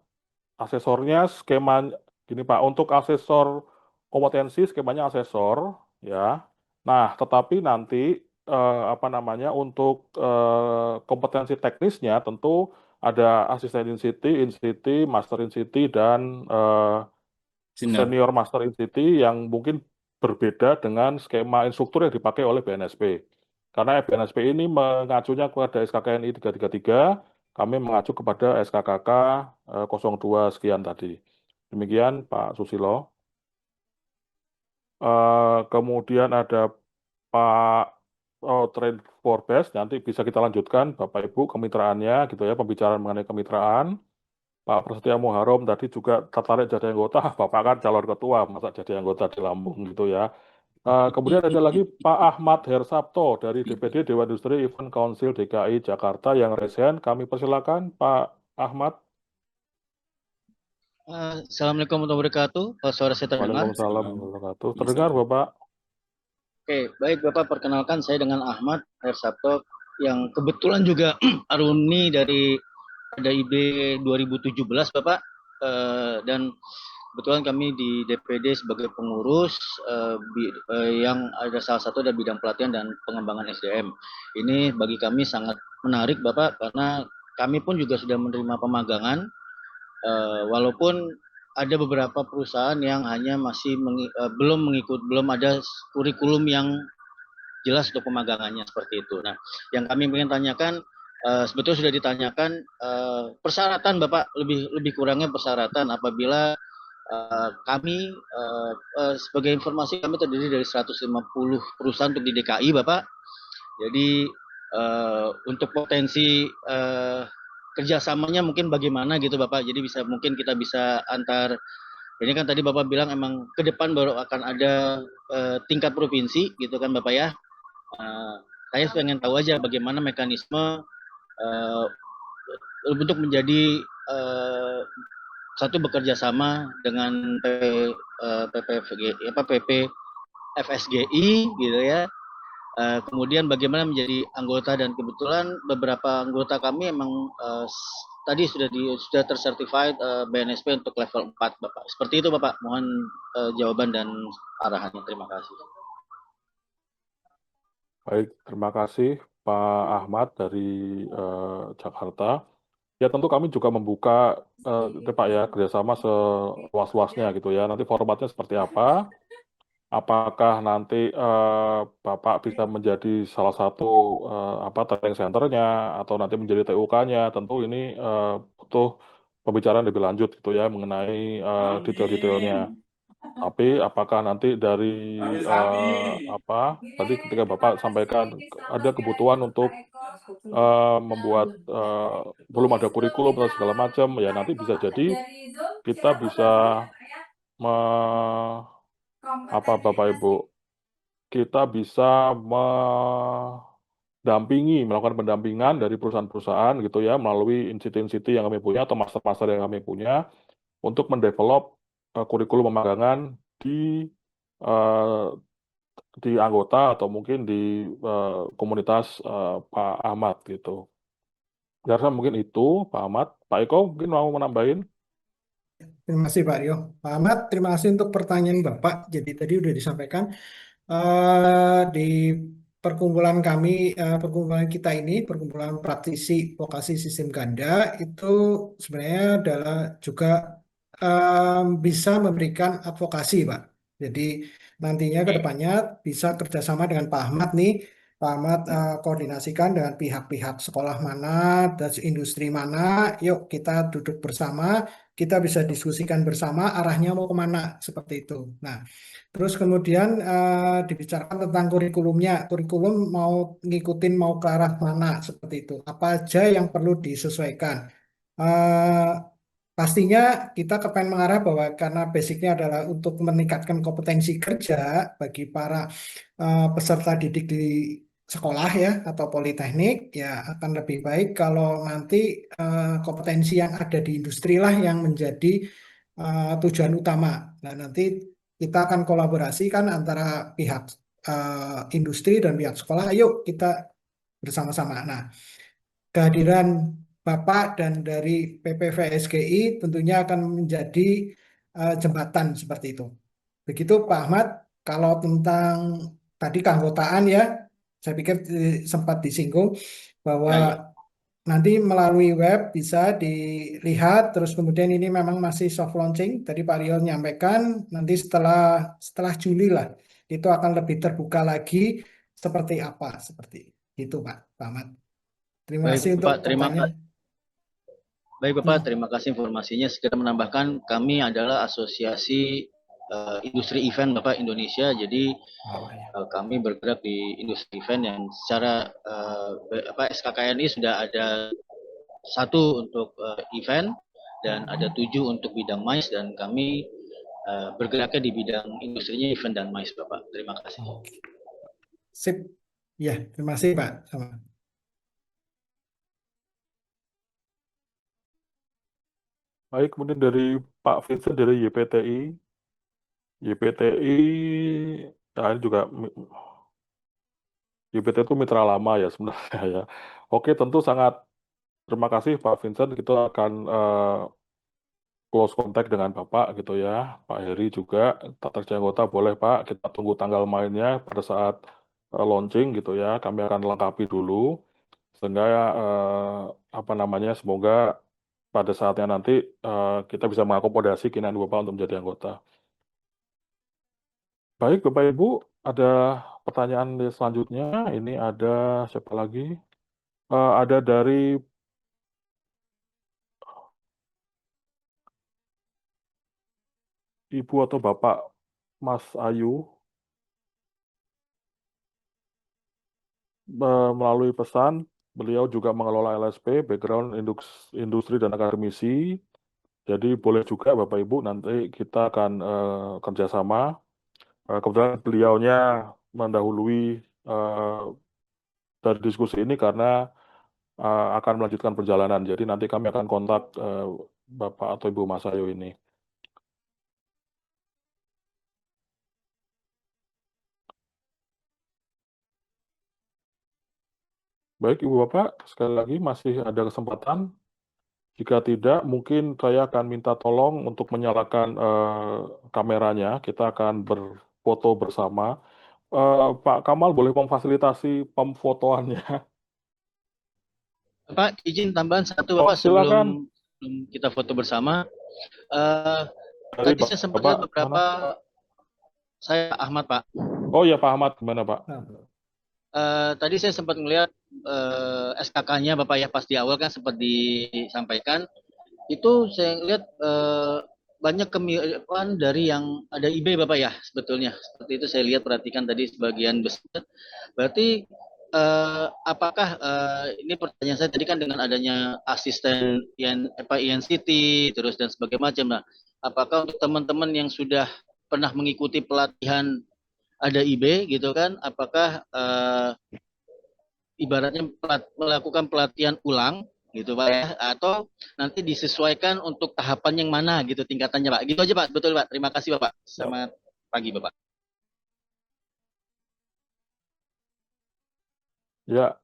asesornya skema gini Pak, untuk asesor kompetensi skemanya asesor ya. Nah, tetapi nanti untuk kompetensi teknisnya tentu ada asisten in city, master in city dan Senior. senior master in city yang mungkin berbeda dengan skema instruktur yang dipakai oleh BNSP. Karena BNSP ini mengacunya kepada SKKNI 333, kami mengacu kepada SKKK 02 sekian tadi. Demikian Pak Susilo. Kemudian ada Pak Train for Best, nanti bisa kita lanjutkan Bapak Ibu kemitraannya gitu ya, pembicaraan mengenai kemitraan. Pak Prasetya Muharom tadi juga tertarik jadi anggota, Bapak kan calon ketua, masa jadi anggota di Lampung gitu ya. Kemudian ada lagi Pak Ahmad Hersapto dari DPD Dewan Industri Event Council DKI Jakarta yang resen. Kami persilakan Pak Ahmad. Assalamualaikum warahmatullahi wabarakatuh. Suara saya terdengar? Waalaikumsalam warahmatullahi wabarakatuh. Terdengar Bapak? Oke, baik Bapak, perkenalkan saya dengan Ahmad Hersapto yang kebetulan juga alumni dari ADIB 2017 Bapak, dan kebetulan kami di DPD sebagai pengurus yang ada salah satu dari bidang pelatihan dan pengembangan SDM. Ini bagi kami sangat menarik Bapak karena kami pun juga sudah menerima pemagangan, walaupun ada beberapa perusahaan yang hanya masih belum ada kurikulum yang jelas untuk pemagangannya seperti itu. Nah, yang kami ingin tanyakan, sebetulnya sudah ditanyakan persyaratan Bapak, lebih kurangnya persyaratan apabila kami sebagai informasi kami terdiri dari 150 perusahaan untuk di DKI Bapak. Jadi untuk potensi kerjasamanya mungkin bagaimana gitu Bapak. Jadi mungkin kita bisa antar. Ini kan tadi Bapak bilang emang ke depan baru akan ada tingkat provinsi gitu kan Bapak ya. Saya pengen tahu aja bagaimana mekanisme untuk menjadi satu bekerja sama dengan PPFSGI gitu ya. Kemudian bagaimana menjadi anggota, dan kebetulan beberapa anggota kami emang tadi sudah tercertified BNSP untuk level 4 Bapak. Seperti itu Bapak, mohon jawaban dan arahannya. Terima kasih. Baik, terima kasih Pak Ahmad dari Jakarta. Ya tentu kami juga membuka Pak ya kerjasama seluas-luasnya gitu ya. Nanti formatnya seperti apa? Apakah nanti Bapak bisa menjadi salah satu training centernya atau nanti menjadi TUK-nya? Tentu ini butuh pembicaraan lebih lanjut gitu ya mengenai detail-detailnya. Tapi apakah nanti dari tadi ketika Bapak sampaikan ada kebutuhan untuk membuat belum ada kurikulum atau segala macam, ya nanti bisa jadi kita bisa Bapak Ibu, kita bisa melakukan pendampingan dari perusahaan-perusahaan gitu ya melalui institusi yang kami punya atau master-master yang kami punya untuk mendevelop kurikulum pemagangan di anggota atau mungkin di komunitas Pak Ahmad gitu. Karena mungkin itu Pak Ahmad. Pak Eko mungkin mau menambahin? Terima kasih Pak Rio. Pak Ahmad, terima kasih untuk pertanyaan Bapak. Jadi tadi sudah disampaikan di perkumpulan kami, perkumpulan kita ini, perkumpulan praktisi vokasi sistem ganda, itu sebenarnya adalah juga bisa memberikan advokasi, Pak. Jadi nantinya ke depannya bisa kerjasama dengan Pak Ahmad nih. Pak Ahmad koordinasikan dengan pihak-pihak sekolah mana, dan industri mana, yuk kita duduk bersama, kita bisa diskusikan bersama arahnya mau kemana, seperti itu. Nah, terus kemudian dibicarakan tentang kurikulumnya. Kurikulum mau ngikutin mau ke arah mana seperti itu. Apa aja yang perlu disesuaikan. Eh, Pastinya kita kepengen mengarah bahwa karena basicnya adalah untuk meningkatkan kompetensi kerja bagi para peserta didik di sekolah ya atau politeknik, ya akan lebih baik kalau nanti kompetensi yang ada di industri lah yang menjadi tujuan utama. Nah, nanti kita akan kolaborasikan antara pihak industri dan pihak sekolah. Ayo kita bersama-sama. Nah, kehadiran Bapak dan dari PPVSGI tentunya akan menjadi jembatan seperti itu. Begitu Pak Ahmad, kalau tentang tadi keanggotaan ya, saya pikir sempat disinggung bahwa nanti melalui web bisa dilihat, terus kemudian ini memang masih soft launching. Tadi Pak Rio menyampaikan nanti setelah Juli lah itu akan lebih terbuka lagi seperti apa seperti itu Pak Ahmad. Terima Baik kasih untuk Bapak, pertanyaan. Baik Bapak, terima kasih informasinya. Sekedar menambahkan, kami adalah asosiasi industri event Bapak Indonesia. Jadi kami bergerak di industri event yang secara SKKNI sudah ada 1 untuk event dan ada 7 untuk bidang MICE, dan kami bergeraknya di bidang industrinya event dan MICE Bapak. Terima kasih. Sip. Ya, terima kasih Pak. Sama. Baik, kemudian dari Pak Vincent dari YPTI. YPTI, ya ini juga YPTI itu mitra lama ya sebenarnya ya. Oke, tentu sangat terima kasih Pak Vincent. Kita akan close contact dengan Bapak gitu ya. Pak Heri juga, tak terjadi anggota boleh Pak. Kita tunggu tanggal mainnya pada saat launching gitu ya. Kami akan lengkapi dulu. sehingga apa namanya, semoga pada saatnya nanti kita bisa mengakomodasi keinginan Bapak untuk menjadi anggota. Baik, Bapak Ibu, ada pertanyaan selanjutnya. Ini ada siapa lagi? Ada dari Ibu atau Bapak Mas Ayu melalui pesan. Beliau juga mengelola LSP, background industri dan akademisi. Jadi boleh juga Bapak Ibu nanti kita akan kerjasama. Kebetulan beliaunya mendahului dari diskusi ini karena akan melanjutkan perjalanan. Jadi nanti kami akan kontak Bapak atau Ibu Mas Ayu ini. Baik, Ibu Bapak, sekali lagi masih ada kesempatan. Jika tidak, mungkin saya akan minta tolong untuk menyalakan kameranya. Kita akan berfoto bersama. Pak Kamal boleh memfasilitasi pemfotoannya. Pak, izin tambahan satu Oh, Bapak silakan. sebelum kita foto bersama. Dari Tadi saya sempat lihat Bapak beberapa, mana? saya Ahmad Pak. Oh ya, Pak Ahmad, gimana Pak? Tadi saya sempat melihat SKK-nya Bapak ya, pas di awal kan sempat disampaikan. Itu saya lihat banyak kemiripan dari yang ada IB Bapak ya, sebetulnya. Seperti itu saya lihat, perhatikan tadi sebagian besar. Berarti apakah ini pertanyaan saya tadi kan dengan adanya asisten INCT terus dan sebagainya macam. Nah, apakah untuk teman-teman yang sudah pernah mengikuti pelatihan ada IB gitu kan, apakah ibaratnya melakukan pelatihan ulang gitu Pak ya, atau nanti disesuaikan untuk tahapan yang mana gitu tingkatannya Pak. Gitu aja Pak, betul Pak. Terima kasih Bapak. Selamat pagi Bapak. Ya,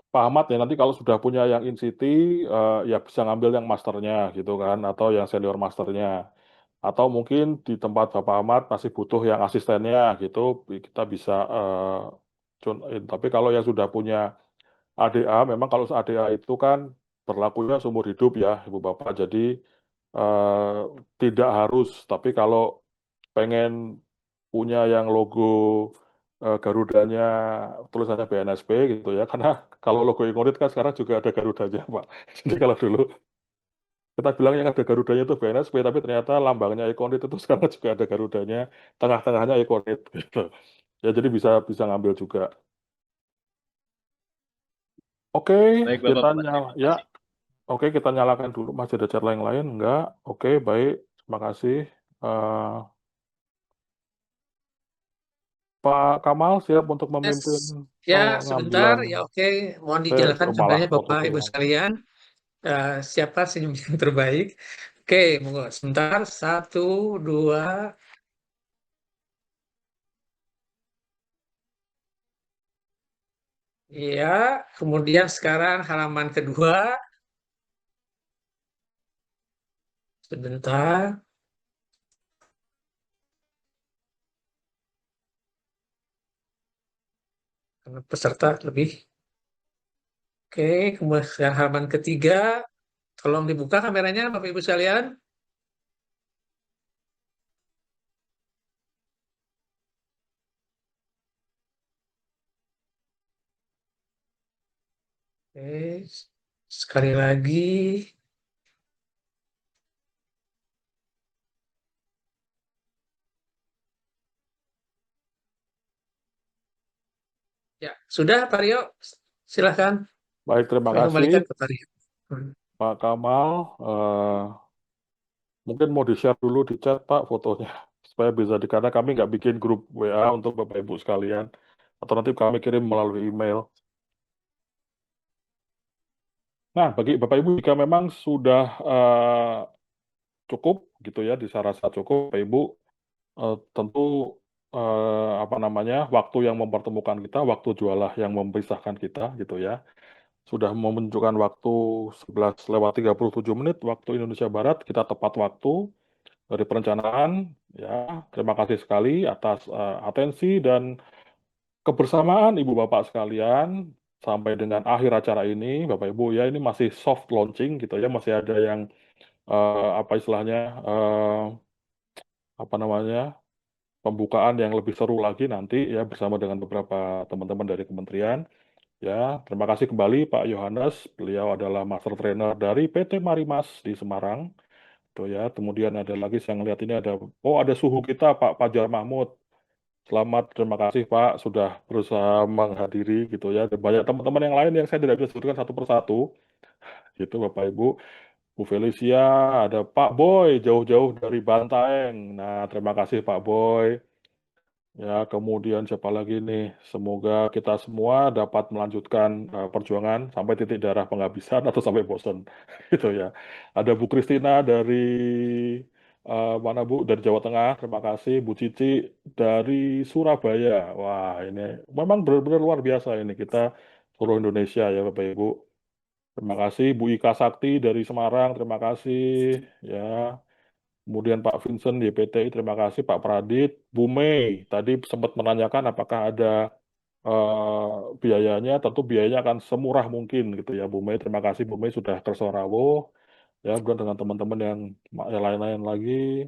Pak Ahmad ya, nanti kalau sudah punya yang InCity, ya bisa ngambil yang masternya gitu kan, atau yang senior masternya. Atau mungkin di tempat Bapak Ahmad masih butuh yang asistennya gitu, kita bisa tune in. Tapi kalau yang sudah punya ADA, memang kalau ADA itu kan berlakunya seumur hidup ya, Ibu Bapak. Jadi tidak harus, tapi kalau pengen punya yang logo Garudanya tulisannya BNSP gitu ya, karena kalau logo Inkonit kan sekarang juga ada Garudanya Pak. Jadi kalau dulu kita bilang yang ada Garudanya itu BNSP, tapi ternyata lambangnya Ikonit itu sekarang juga ada Garudanya, tengah-tengahnya Ikonit gitu. Ya jadi bisa bisa ngambil juga. Oke, Baik kita Bapak, nyala terima ya. kasih. Oke, kita nyalakan dulu. Masih ada chat lain-lain? Enggak. Oke, baik. Terima kasih. Eh, Pak Kamal siap untuk memimpin Ya, sebentar. pengambilan. Ya, oke. Mohon Saya dijelaskan malah kameranya foto Bapak Ibu dulu. sekalian. Siapkan senyum yang terbaik. Oke, monggo. Sebentar. 1, 2. Ya, kemudian sekarang halaman kedua. Sebentar. Karena peserta lebih. Oke, kemudian halaman ketiga. Tolong dibuka kameranya, Bapak Ibu sekalian. Oke, sekali lagi. Ya, sudah Pak Rio. Silahkan. Baik, terima Saya kasih kembalikan ke Pak Rio. Pak Kamal. Mungkin mau di-share dulu di chat Pak fotonya supaya bisa karena kami nggak bikin grup WA untuk Bapak Ibu sekalian, atau nanti kami kirim melalui email. Nah, bagi Bapak Ibu jika memang sudah cukup gitu ya, dirasa cukup, Bapak Ibu tentu apa namanya, waktu yang mempertemukan kita, waktu jualah yang memisahkan kita gitu ya. Sudah menunjukkan waktu 11:37 waktu Indonesia Barat, kita tepat waktu dari perencanaan ya. Terima kasih sekali atas atensi dan kebersamaan Ibu Bapak sekalian. sampai dengan akhir acara ini, Bapak Ibu ya, ini masih soft launching gitu ya, masih ada yang apa istilahnya apa namanya pembukaan yang lebih seru lagi nanti ya bersama dengan beberapa teman-teman dari kementerian. Ya, terima kasih kembali Pak Yohanes. Beliau adalah master trainer dari PT Marimas di Semarang. Tuh ya, kemudian ada lagi saya ngelihat ini ada suhu kita Pak Fajar Mahmud. Selamat, terima kasih Pak sudah berusaha menghadiri gitu ya. Dan banyak teman-teman yang lain yang saya tidak bisa sebutkan satu persatu. Gitu Bapak Ibu. Bu Felicia, ada Pak Boy jauh-jauh dari Bantaeng. Nah, terima kasih Pak Boy. Ya, kemudian siapa lagi nih? Semoga kita semua dapat melanjutkan perjuangan sampai titik darah penghabisan atau sampai bosan, gitu ya. Ada Bu Kristina dari mana Bu? Dari Jawa Tengah. Terima kasih. Bu Cici dari Surabaya. Wah, ini memang benar-benar luar biasa ini kita seluruh Indonesia ya, Bapak Ibu. Terima kasih Bu Ika Sakti dari Semarang. Terima kasih ya. Kemudian Pak Vincent YPTI, terima kasih Pak Pradit. Bu Mei, tadi sempat menanyakan apakah ada biayanya, tentu biayanya akan semurah mungkin gitu ya Bu Mei. Terima kasih Bu Mei sudah kerso rawuh. Ya, kemudian dengan teman-teman yang lain-lain lagi.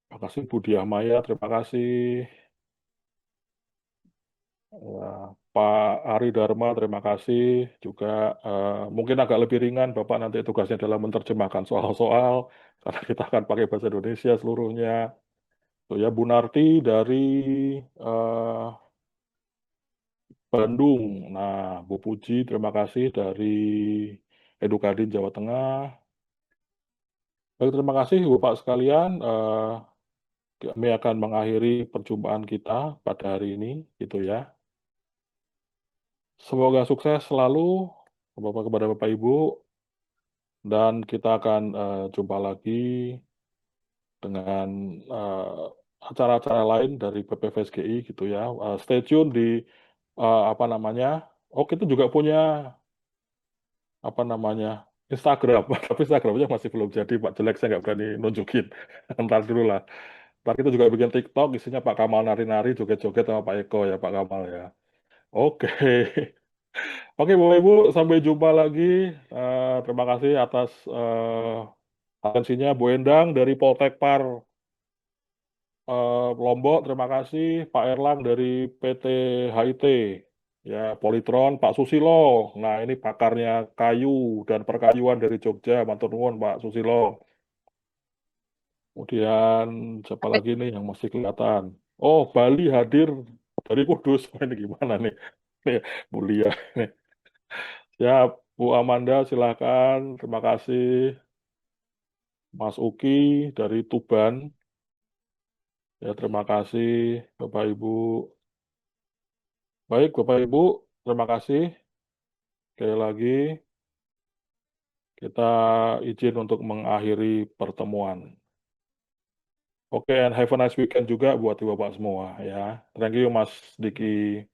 Terima kasih Bu Diah Maya, terima kasih. Ya, Pak Ari Dharma, terima kasih. Juga mungkin agak lebih ringan Bapak nanti tugasnya dalam menerjemahkan soal-soal, karena kita akan pakai bahasa Indonesia seluruhnya. Tuh ya, Bu Narti dari eh, Bandung. Nah, Bu Puji, terima kasih dari Edukadin Jawa Tengah. Baik, terima kasih Bapak sekalian. Kami akan mengakhiri perjumpaan kita pada hari ini, gitu ya. Semoga sukses selalu kepada Bapak Ibu, dan kita akan jumpa lagi dengan acara-acara lain dari PPVSGI gitu ya. Stay tune di apa namanya? Oh, kita juga punya apa namanya Instagram, tapi Instagramnya masih belum jadi Pak, jelek saya nggak berani nunjukin. Ntar dulu lah. Ntar kita juga bikin TikTok, isinya Pak Kamal nari-nari, joget-joget sama Pak Eko ya Pak Kamal ya. Oke. Oke Bapak Ibu, sampai jumpa lagi. Terima kasih atas atensinya Bu Endang dari Poltekpar Lombok. Terima kasih Pak Erlang dari PT HIT. Ya, Politron, Pak Susilo. Nah, ini pakarnya kayu dan perkayuan dari Jogja. Matur nuwun, Pak Susilo. Kemudian siapa lagi nih yang masih kelihatan? Oh, Bali hadir dari Kudus. Wah, ini gimana nih? Nih, mulia. Nih. Siap, Bu Amanda, silakan. Terima kasih. Mas Uki dari Tuban. Ya, terima kasih, Bapak Ibu. Baik, Bapak Ibu, terima kasih. Sekali lagi, kita izin untuk mengakhiri pertemuan. Oke, and have a nice weekend juga buat Bapak semua ya. Thank you Mas Diki.